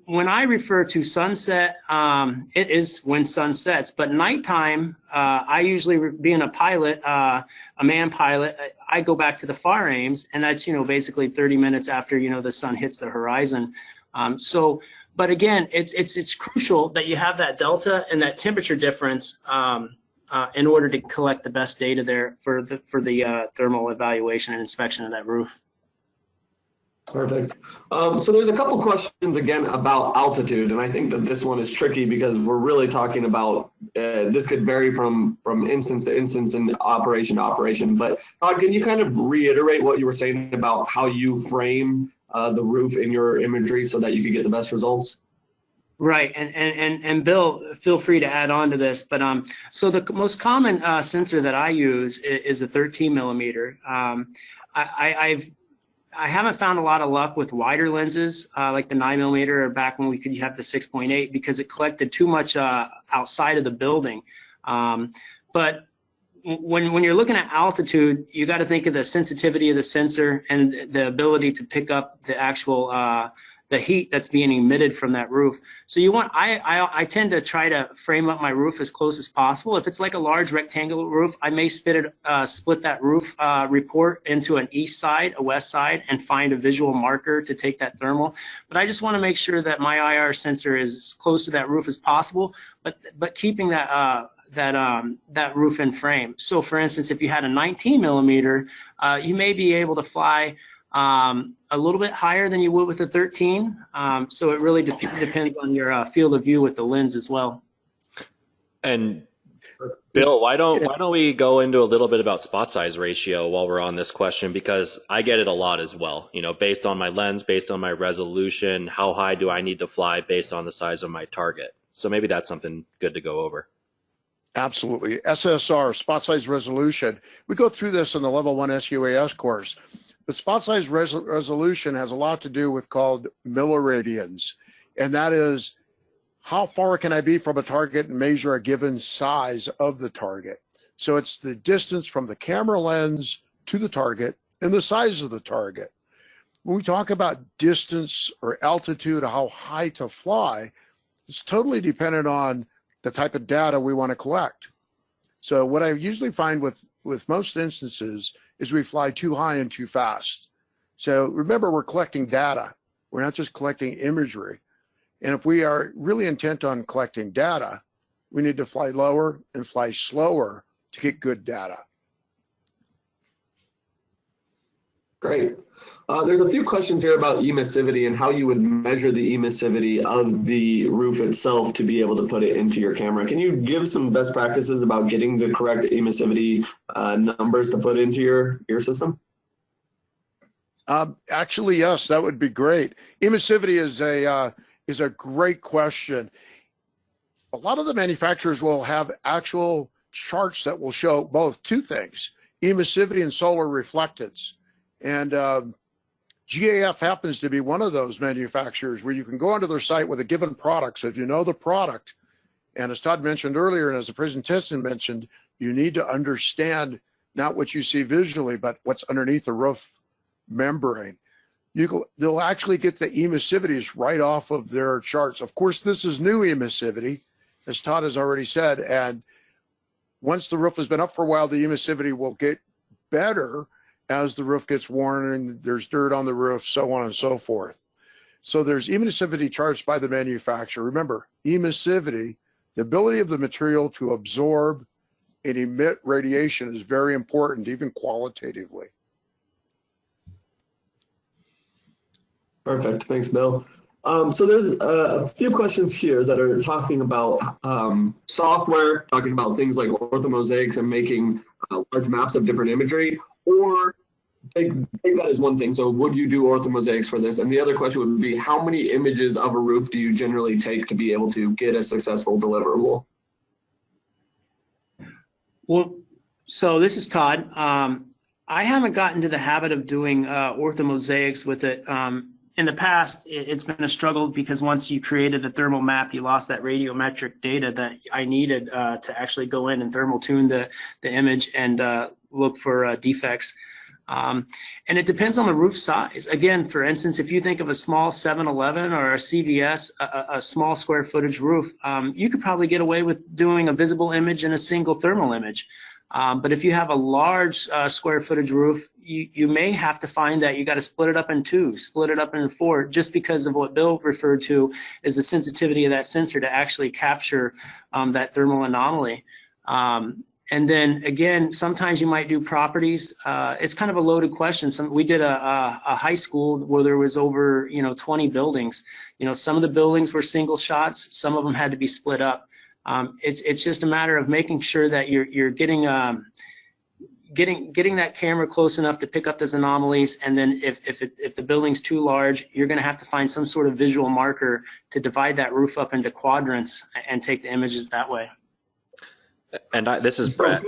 B: when I refer to sunset, it is when sun sets. But nighttime, I usually, being a pilot, a man pilot, I go back to the far aims, and that's basically 30 minutes after the sun hits the horizon. But again, it's crucial that you have that delta and that temperature difference in order to collect the best data there for the thermal evaluation and inspection of that roof.
C: Perfect. So there's a couple questions again about altitude, and I think that this one is tricky because we're really talking about this could vary from instance to instance and operation to operation. But Todd, can you kind of reiterate what you were saying about how you frame the roof in your imagery so that you could get the best results?
B: Right, and Bill, feel free to add on to this. But so the most common sensor that I use is a 13 millimeter. I haven't found a lot of luck with wider lenses like the 9 millimeter or back when we could have the 6.8 because it collected too much outside of the building. But when you're looking at altitude, you got to think of the sensitivity of the sensor and the ability to pick up the actual the heat that's being emitted from that roof. So I tend to try to frame up my roof as close as possible. If it's like a large rectangular roof, I may split that roof report into an east side, a west side, and find a visual marker to take that thermal. But I just want to make sure that my IR sensor is as close to that roof as possible, but keeping that roof in frame. So for instance, if you had a 19 millimeter, you may be able to fly a little bit higher than you would with a 13. So it really depends on your field of view with the lens as well.
A: And Bill, why don't we go into a little bit about spot size ratio while we're on this question, because I get it a lot as well. Based on my lens, based on my resolution, how high do I need to fly based on the size of my target? So maybe that's something good to go over.
D: Absolutely. SSR, spot size resolution. We go through this in the level 1 SUAS course. But spot size resolution has a lot to do with called milliradians, and that is how far can I be from a target and measure a given size of the target. So it's the distance from the camera lens to the target and the size of the target. When we talk about distance or altitude, how high to fly, it's totally dependent on the type of data we want to collect. So what I usually find with most instances is we fly too high and too fast. So remember, we're collecting data. We're not just collecting imagery. And if we are really intent on collecting data, we need to fly lower and fly slower to get good data. Great.
C: There's a few questions here about emissivity and how you would measure the emissivity of the roof itself to be able to put it into your camera. Can you give some best practices about getting the correct emissivity numbers to put into your system?
D: Actually, yes, that would be great. Emissivity is a great question. A lot of the manufacturers will have actual charts that will show both two things, emissivity and solar reflectance. And GAF happens to be one of those manufacturers where you can go onto their site with a given product. So if you know the product, and as Todd mentioned earlier, and as the presentation mentioned, you need to understand not what you see visually, but what's underneath the roof membrane. They'll actually get the emissivities right off of their charts. Of course, this is new emissivity, as Todd has already said, and once the roof has been up for a while, the emissivity will get better as the roof gets worn and there's dirt on the roof, so on and so forth. So there's emissivity charged by the manufacturer. Remember, emissivity, the ability of the material to absorb and emit radiation, is very important, even qualitatively.
C: Perfect. Thanks, Bill. So there's a few questions here that are talking about software, talking about things like orthomosaics and making large maps of different imagery, or take that as one thing. So would you do orthomosaics for this? And the other question would be, how many images of a roof do you generally take to be able to get a successful deliverable?
B: Well, so this is Todd. I haven't gotten to the habit of doing orthomosaics with it. In the past, it's been a struggle because once you created the thermal map, you lost that radiometric data that I needed to actually go in and thermal tune the image and look for defects. And it depends on the roof size. Again, for instance, if you think of a small 7-Eleven or a CVS, a small square footage roof, you could probably get away with doing a visible image and a single thermal image. But if you have a large square footage roof, you may have to find that you got to split it up in two, split it up in four, just because of what Bill referred to is the sensitivity of that sensor to actually capture that thermal anomaly. And then again, sometimes you might do properties. It's kind of a loaded question. We did a high school where there was over 20 buildings. Some of the buildings were single shots, some of them had to be split up. It's just a matter of making sure that you're getting that camera close enough to pick up those anomalies, and then if the building's too large, you're going to have to find some sort of visual marker to divide that roof up into quadrants and take the images that way.
A: And this is Brett.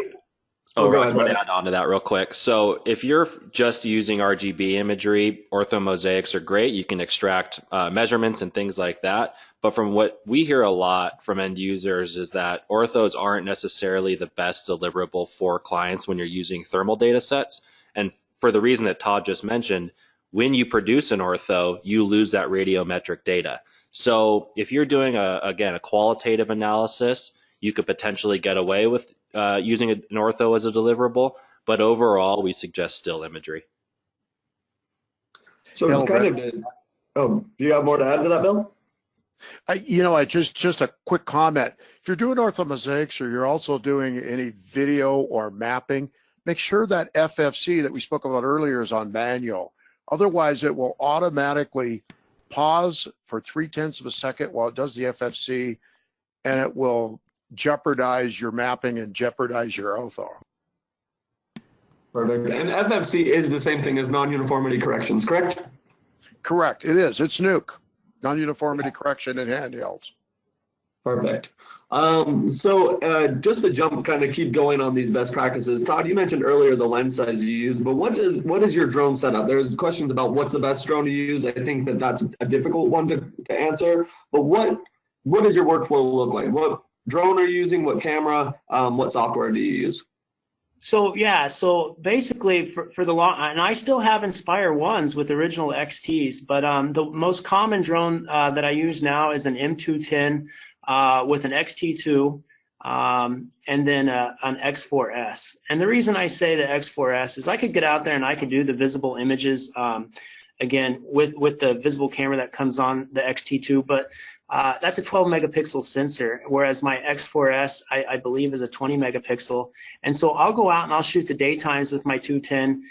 A: Oh, I just want to add on to that real quick. So if you're just using RGB imagery, orthomosaics are great. You can extract measurements and things like that. But from what we hear a lot from end users is that orthos aren't necessarily the best deliverable for clients when you're using thermal data sets. And for the reason that Todd just mentioned, when you produce an ortho, you lose that radiometric data. So if you're doing, again, a qualitative analysis, you could potentially get away with using an ortho as a deliverable, but overall, we suggest still imagery.
C: So do you have more to add to that, Bill?
D: Just a quick comment. If you're doing orthomosaics or you're also doing any video or mapping, make sure that FFC that we spoke about earlier is on manual. Otherwise, it will automatically pause for 0.3 of a second while it does the FFC, and it will jeopardize your mapping and jeopardize your ortho.
C: Perfect. And FFC is the same thing as non-uniformity corrections, correct?
D: Correct. It is. It's NUC, non-uniformity correction in handhelds.
C: Perfect. So just to kind of keep going on these best practices, Todd, you mentioned earlier the lens size you use, but what is your drone setup? There's questions about what's the best drone to use. I think that's a difficult one to answer, but what does your workflow look like? What drone are you using? What camera? What software do you use?
B: So yeah, so basically for the long, and I still have Inspire 1s with original XTs, but the most common drone that I use now is an M210 with an XT2 and then an X4S. And the reason I say the X4S is I could get out there and I could do the visible images again with the visible camera that comes on the XT2, but that's a 12 megapixel sensor, whereas my X4S, I believe, is a 20 megapixel. And so I'll go out and I'll shoot the daytimes with my 210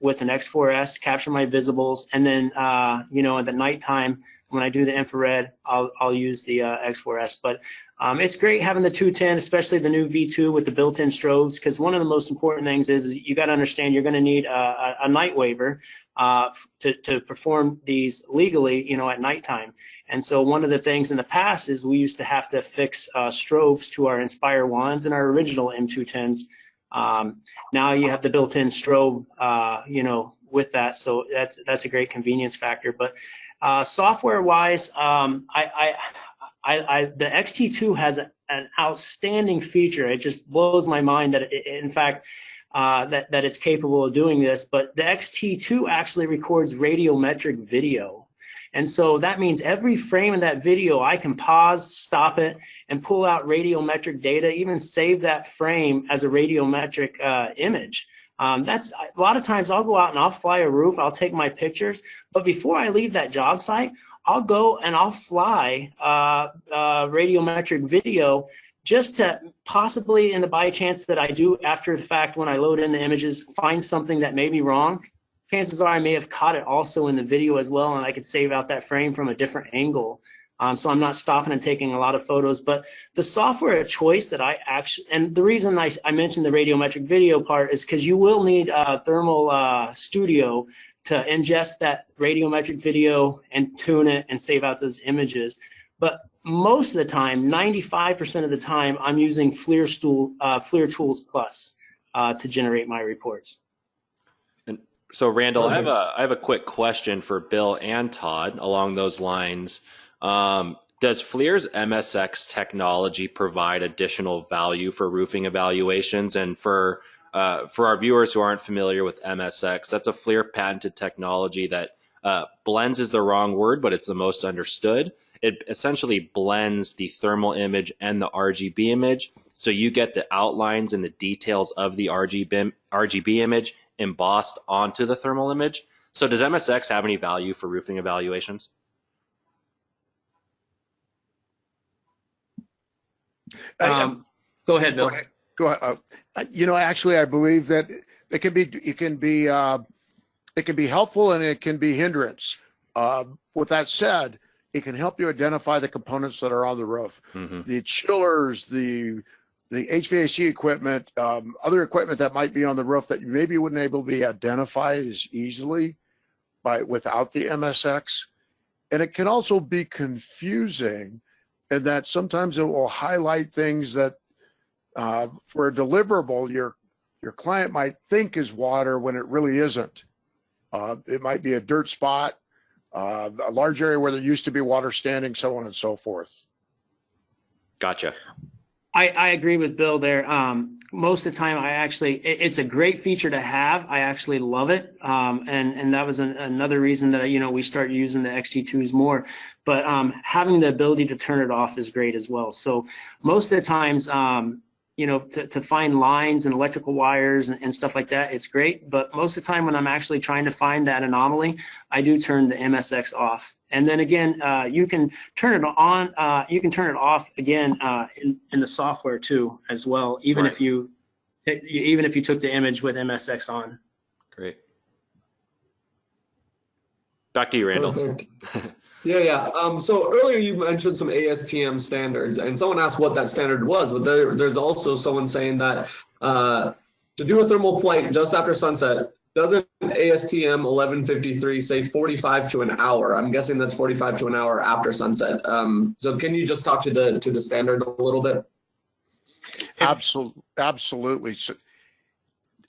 B: with an X4S to capture my visibles. And then, at the nighttime, when I do the infrared, I'll use the X4S. But it's great having the 210, especially the new V2 with the built-in strobes, because one of the most important things is you got to understand you're going to need a night waiver to perform these legally, at nighttime. And so one of the things in the past is we used to have to fix strobes to our Inspire 1s and our original M210s. Now you have the built-in strobe, with that. So that's a great convenience factor. But software-wise, the XT2 has an outstanding feature. It just blows my mind that, in fact, that it's capable of doing this. But the XT2 actually records radiometric video. And so that means every frame of that video, I can pause, stop it, and pull out radiometric data, even save that frame as a radiometric image. That's a lot of times I'll go out and I'll fly a roof, I'll take my pictures, but before I leave that job site, I'll go and I'll fly radiometric video just to possibly, in the by chance that I do after the fact when I load in the images, find something that may be wrong. Chances are I may have caught it also in the video as well, and I could save out that frame from a different angle. So I'm not stopping and taking a lot of photos. But the software of choice that I actually, and the reason I mentioned the radiometric video part is because you will need Thermal Studio to ingest that radiometric video and tune it and save out those images. But most of the time, 95% of the time, I'm using FLIR Tools Plus to generate my reports.
A: And so, Randall, I have a quick question for Bill and Todd along those lines. Does FLIR's MSX technology provide additional value for roofing evaluations? And for our viewers who aren't familiar with MSX, that's a FLIR patented technology that blends is the wrong word, but it's the most understood. It essentially blends the thermal image and the RGB image, so you get the outlines and the details of the RGB image embossed onto the thermal image. So does MSX have any value for roofing evaluations?
B: Go ahead, Bill.
D: Go ahead. You know, actually, I believe that it can be helpful and it can be hindrance. With that said, it can help you identify the components that are on the roof, the chillers, the HVAC equipment, other equipment that might be on the roof that you maybe wouldn't able to be identified as easily without the MSX. And it can also be confusing in that sometimes it will highlight things that for a deliverable, your client might think is water when it really isn't. It might be a dirt spot, a large area where there used to be water standing, so on and so forth.
A: Gotcha.
B: I agree with Bill there. Most of the time, it's a great feature to have. I actually love it, and that was another reason that we started using the XT2s more. But having the ability to turn it off is great as well. So most of the times, to find lines and electrical wires and stuff like that, it's great. But most of the time when I'm actually trying to find that anomaly, I do turn the MSX off. And then again, you can turn it on, you can turn it off again in the software too, as well, even if you took the image with MSX on.
A: Great. Back to you, Randall.
C: Yeah. So earlier you mentioned some ASTM standards, and someone asked what that standard was, but there's also someone saying that to do a thermal flight just after sunset, doesn't ASTM 1153 say 45 to an hour? I'm guessing that's 45 to an hour after sunset. So can you just talk to the standard a little bit?
D: Absolutely. So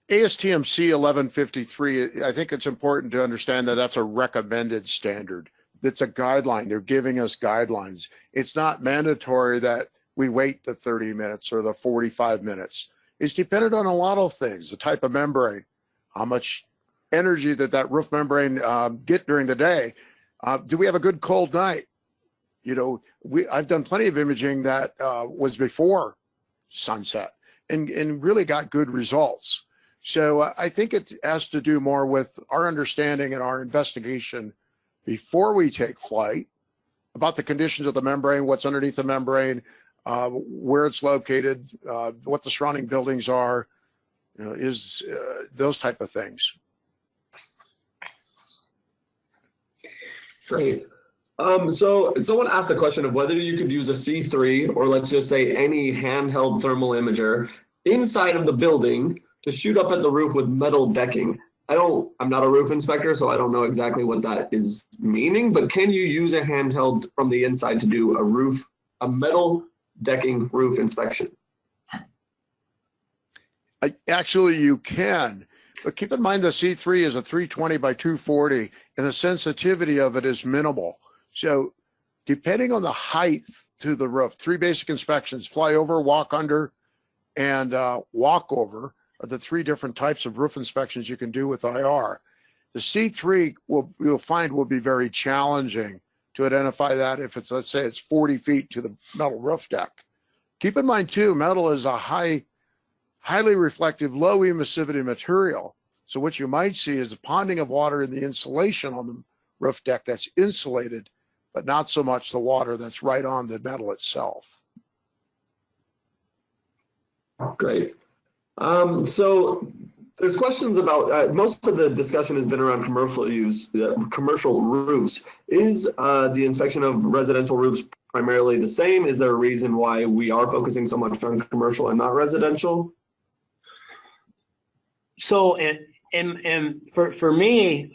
D: ASTM C 1153, I think it's important to understand that that's a recommended standard. It's a guideline. They're giving us guidelines. It's not mandatory that we wait the 30 minutes or the 45 minutes. It's dependent on a lot of things, the type of membrane, how much energy that roof membrane get during the day. Do we have a good cold night? I've done plenty of imaging that was before sunset and really got good results. So I think it has to do more with our understanding and our investigation before we take flight about the conditions of the membrane, what's underneath the membrane, where it's located, what the surrounding buildings are, those type of things.
C: Great. So someone asked the question of whether you could use a C3 or let's just say any handheld thermal imager inside of the building to shoot up at the roof with metal decking. I'm not a roof inspector, so I don't know exactly what that is meaning, but can you use a handheld from the inside to do a metal decking roof inspection?
D: Actually, you can, but keep in mind the C3 is a 320 by 240, and the sensitivity of it is minimal. So depending on the height to the roof, 3 basic inspections, fly over, walk under, and walk over, are the 3 different types of roof inspections you can do with IR. The C3 you'll find will be very challenging to identify that if it's, let's say it's 40 feet to the metal roof deck. Keep in mind too, metal is a highly reflective, low emissivity material. So what you might see is a ponding of water in the insulation on the roof deck that's insulated but not so much the water that's right on the metal itself.
C: Great. So there's questions about, most of the discussion has been around commercial use, commercial roofs. Is the inspection of residential roofs primarily the same? Is there a reason why we are focusing so much on commercial and not residential?
B: So, and for me,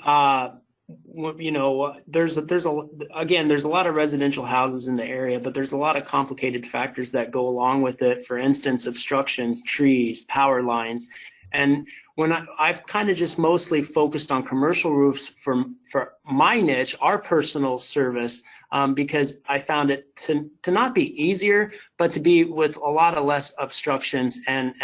B: you know, there's a lot of residential houses in the area, but there's a lot of complicated factors that go along with it. For instance, obstructions, trees, power lines. And when I've kind of just mostly focused on commercial roofs for my niche, our personal service, because I found it to not be easier, but to be with a lot of less obstructions and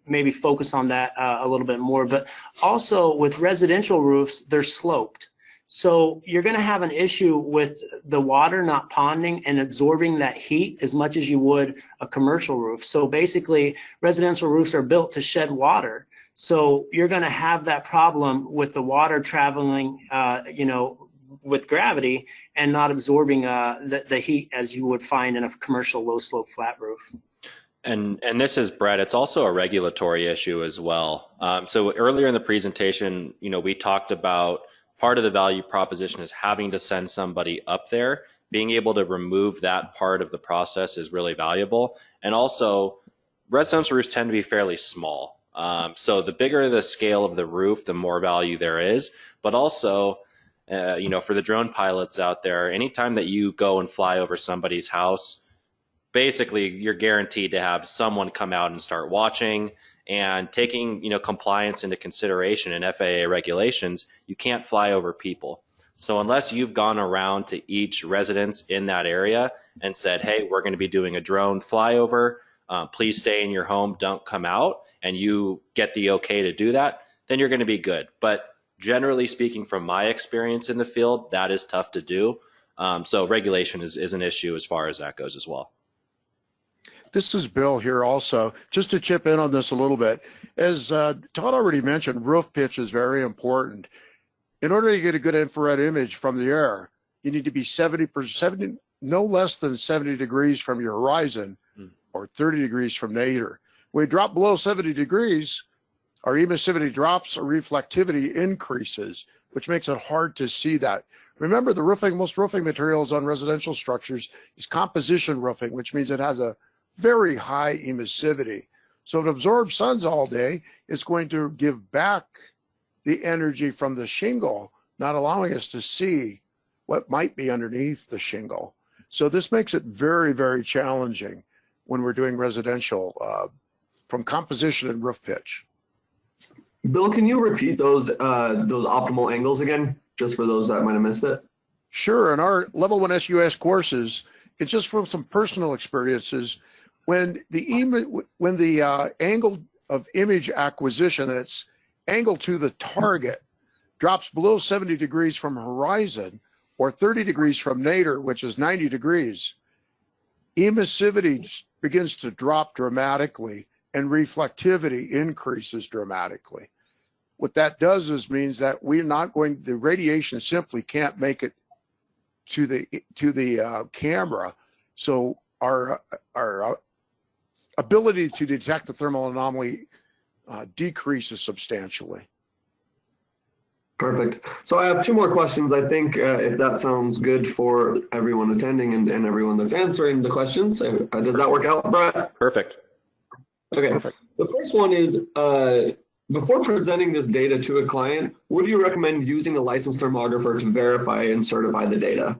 B: maybe focus on that a little bit more. But also with residential roofs, they're sloped. So you're going to have an issue with the water not ponding and absorbing that heat as much as you would a commercial roof. So basically, residential roofs are built to shed water. So you're going to have that problem with the water traveling, you know, with gravity and not absorbing the heat as you would find in a commercial low slope flat roof.
A: And this is Brett. It's also a regulatory issue as well. So earlier in the presentation, you know, we talked about part of the value proposition is having to send somebody up there. Being able to remove that part of the process is really valuable. And also, residential roofs tend to be fairly small. So the bigger the scale of the roof, the more value there is. But also, you know, for the drone pilots out there, anytime that you go and fly over somebody's house, basically you're guaranteed to have someone come out and start watching. And taking, you know, compliance into consideration in FAA regulations, you can't fly over people. So unless you've gone around to each residence in that area and said, hey, we're going to be doing a drone flyover, please stay in your home, don't come out, and you get the okay to do that, then you're going to be good. But generally speaking, from my experience in the field, that is tough to do. So regulation is an issue as far as that goes as well.
D: This is Bill here also, just to chip in on this a little bit. As Todd already mentioned, roof pitch is very important. In order to get a good infrared image from the air, you need to be 70%, no less than 70 degrees from your horizon or 30 degrees from nadir. When we drop below 70 degrees, our emissivity drops, our reflectivity increases, which makes it hard to see that. Remember, the roofing, most roofing materials on residential structures is composition roofing, which means it has a very high emissivity. So if it absorbs suns all day, it's going to give back the energy from the shingle, not allowing us to see what might be underneath the shingle. So this makes it very, very challenging when we're doing residential from composition and roof pitch.
C: Bill, can you repeat those optimal angles again, just for those that might have missed it?
D: Sure. In our level 1 SUS courses, it's just from some personal experiences. When the angle of image acquisition, that's angle to the target, drops below 70 degrees from horizon or 30 degrees from nadir, which is 90 degrees, emissivity begins to drop dramatically and reflectivity increases dramatically. What that does is means that we're not going, the radiation simply can't make it to the camera. So our ability to detect the thermal anomaly decreases substantially.
C: Perfect. So I have two more questions. I think if that sounds good for everyone attending and everyone that's answering the questions. Does that work out, Brett?
A: Perfect.
C: Okay.
D: Perfect.
C: The first one is, before presenting this data to a client, would you recommend using a licensed thermographer to verify and certify the data?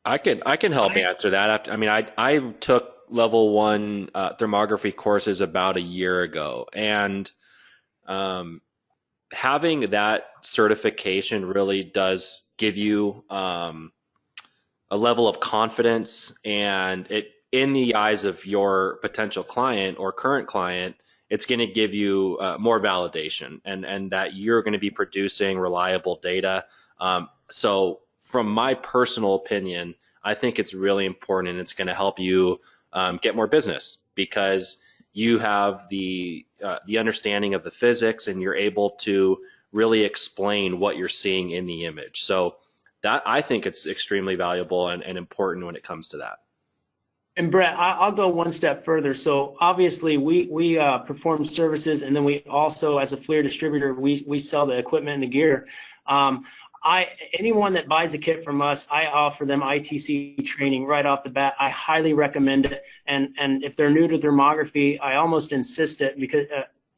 A: I can help answer that. I mean, I took level 1 thermography courses about a year ago, and having that certification really does give you a level of confidence, and it, in the eyes of your potential client or current client, it's going to give you more validation and that you're going to be producing reliable data. So from my personal opinion, I think it's really important, and it's going to help you get more business because you have the understanding of the physics and you're able to really explain what you're seeing in the image. So that I think it's extremely valuable and important when it comes to that.
B: And Brett, I'll go one step further. So obviously we perform services, and then we also, as a FLIR distributor, we sell the equipment and the gear. Anyone that buys a kit from us, I offer them ITC training right off the bat. I highly recommend it. And if they're new to thermography, I almost insist it, because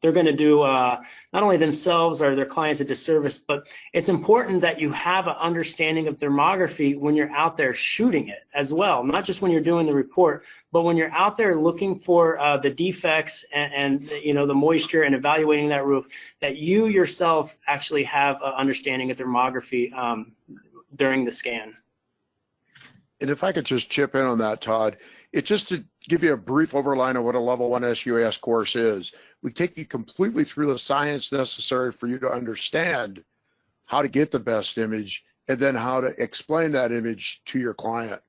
B: they're going to do not only themselves or their clients a disservice, but it's important that you have an understanding of thermography when you're out there shooting it as well, not just when you're doing the report, but when you're out there looking for the defects and the moisture and evaluating that roof, that you yourself actually have an understanding of thermography during the scan.
D: And if I could just chip in on that, Todd, it's just to give you a brief overline of what a level 1 SUAS course is. We take you completely through the science necessary for you to understand how to get the best image and then how to explain that image to your client.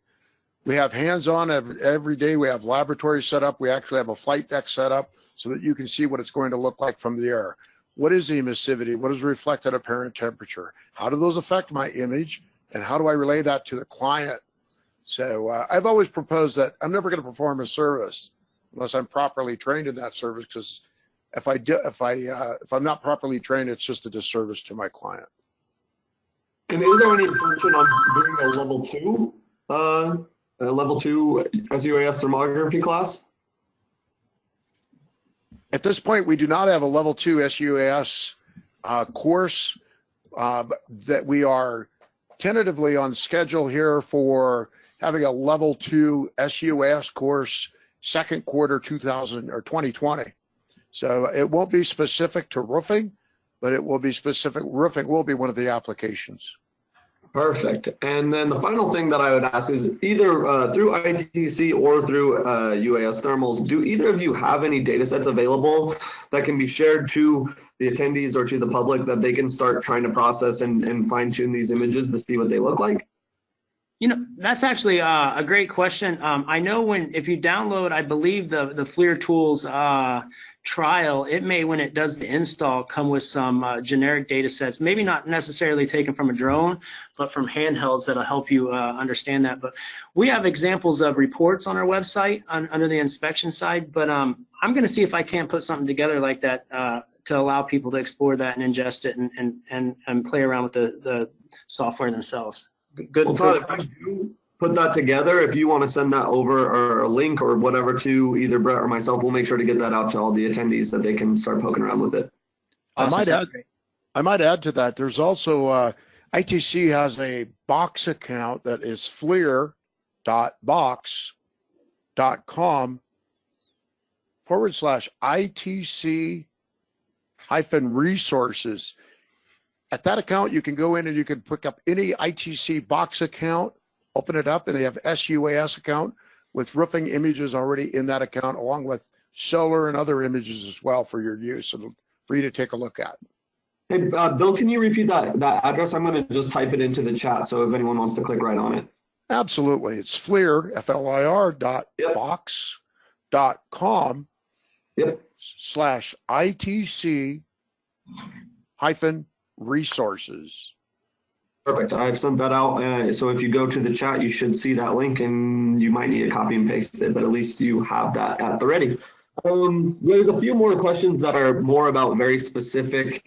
D: We have hands-on every day. We have laboratories set up. We actually have a flight deck set up so that you can see what it's going to look like from the air. What is emissivity? What is reflected apparent temperature? How do those affect my image? And how do I relay that to the client? So I've always proposed that I'm never going to perform a service unless I'm properly trained in that service, because if I'm not properly trained, it's just a disservice to my client.
C: And is there any intention on doing a level 2 SUAS thermography class?
D: At this point, we do not have a level 2 SUAS course that we are tentatively on schedule here for having a level 2 SUAS course second quarter 2020. So it won't be specific to roofing, but it will be specific. Roofing will be one of the applications.
C: Perfect. And then the final thing that I would ask is, either through ITC or through UAS Thermals, do either of you have any data sets available that can be shared to the attendees or to the public that they can start trying to process and fine tune these images to see what they look like?
B: That's actually a great question. I know if you download, I believe the FLIR Tools trial, it may, when it does the install, come with some generic data sets, maybe not necessarily taken from a drone, but from handhelds that'll help you understand that. But we have examples of reports on our website under the inspection side, but I'm going to see if I can't put something together like that to allow people to explore that and ingest it and play around with the software themselves. Good.
C: Well, Todd, if you put that together, if you want to send that over, or a link or whatever, to either Brett or myself, we'll make sure to get that out to all the attendees that they can start poking around with it.
B: Awesome.
D: I might add to that. There's also ITC has a box account that is FLIR.box.com/ITC-resources. At that account, you can go in and you can pick up any ITC box account, open it up, and they have SUAS account with roofing images already in that account, along with solar and other images as well for your use and for you to take a look at.
C: Hey, Bill, can you repeat that address? I'm going to just type it into the chat, so if anyone wants to click right on it.
D: Absolutely. It's FLIR, FLIR.box.com/ITC-resources.
C: Perfect. I've sent that out. So if you go to the chat, you should see that link, and you might need to copy and paste it, but at least you have that at the ready. There's a few more questions that are more about very specific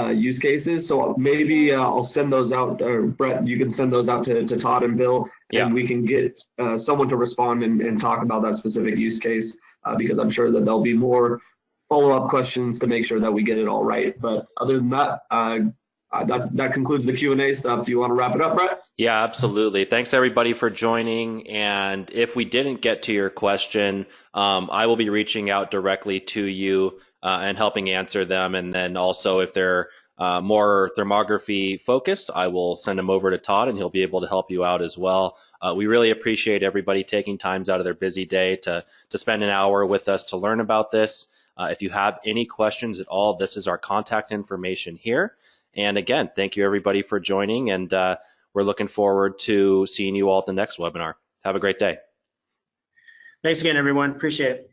C: use cases. So maybe I'll send those out, or Brett, you can send those out to Todd and Bill, and we can get someone to respond and talk about that specific use case, because I'm sure that there'll be more follow-up questions to make sure that we get it all right. But other than that, that concludes the Q&A stuff. Do you want to wrap it up, Brett?
A: Yeah, absolutely. Thanks everybody for joining. And if we didn't get to your question, I will be reaching out directly to you and helping answer them. And then also, if they're more thermography focused, I will send them over to Todd and he'll be able to help you out as well. We really appreciate everybody taking times out of their busy day to spend an hour with us to learn about this. If you have any questions at all, this is our contact information here. And again, thank you everybody for joining, and we're looking forward to seeing you all at the next webinar. Have a great day.
B: Thanks again, everyone. Appreciate it.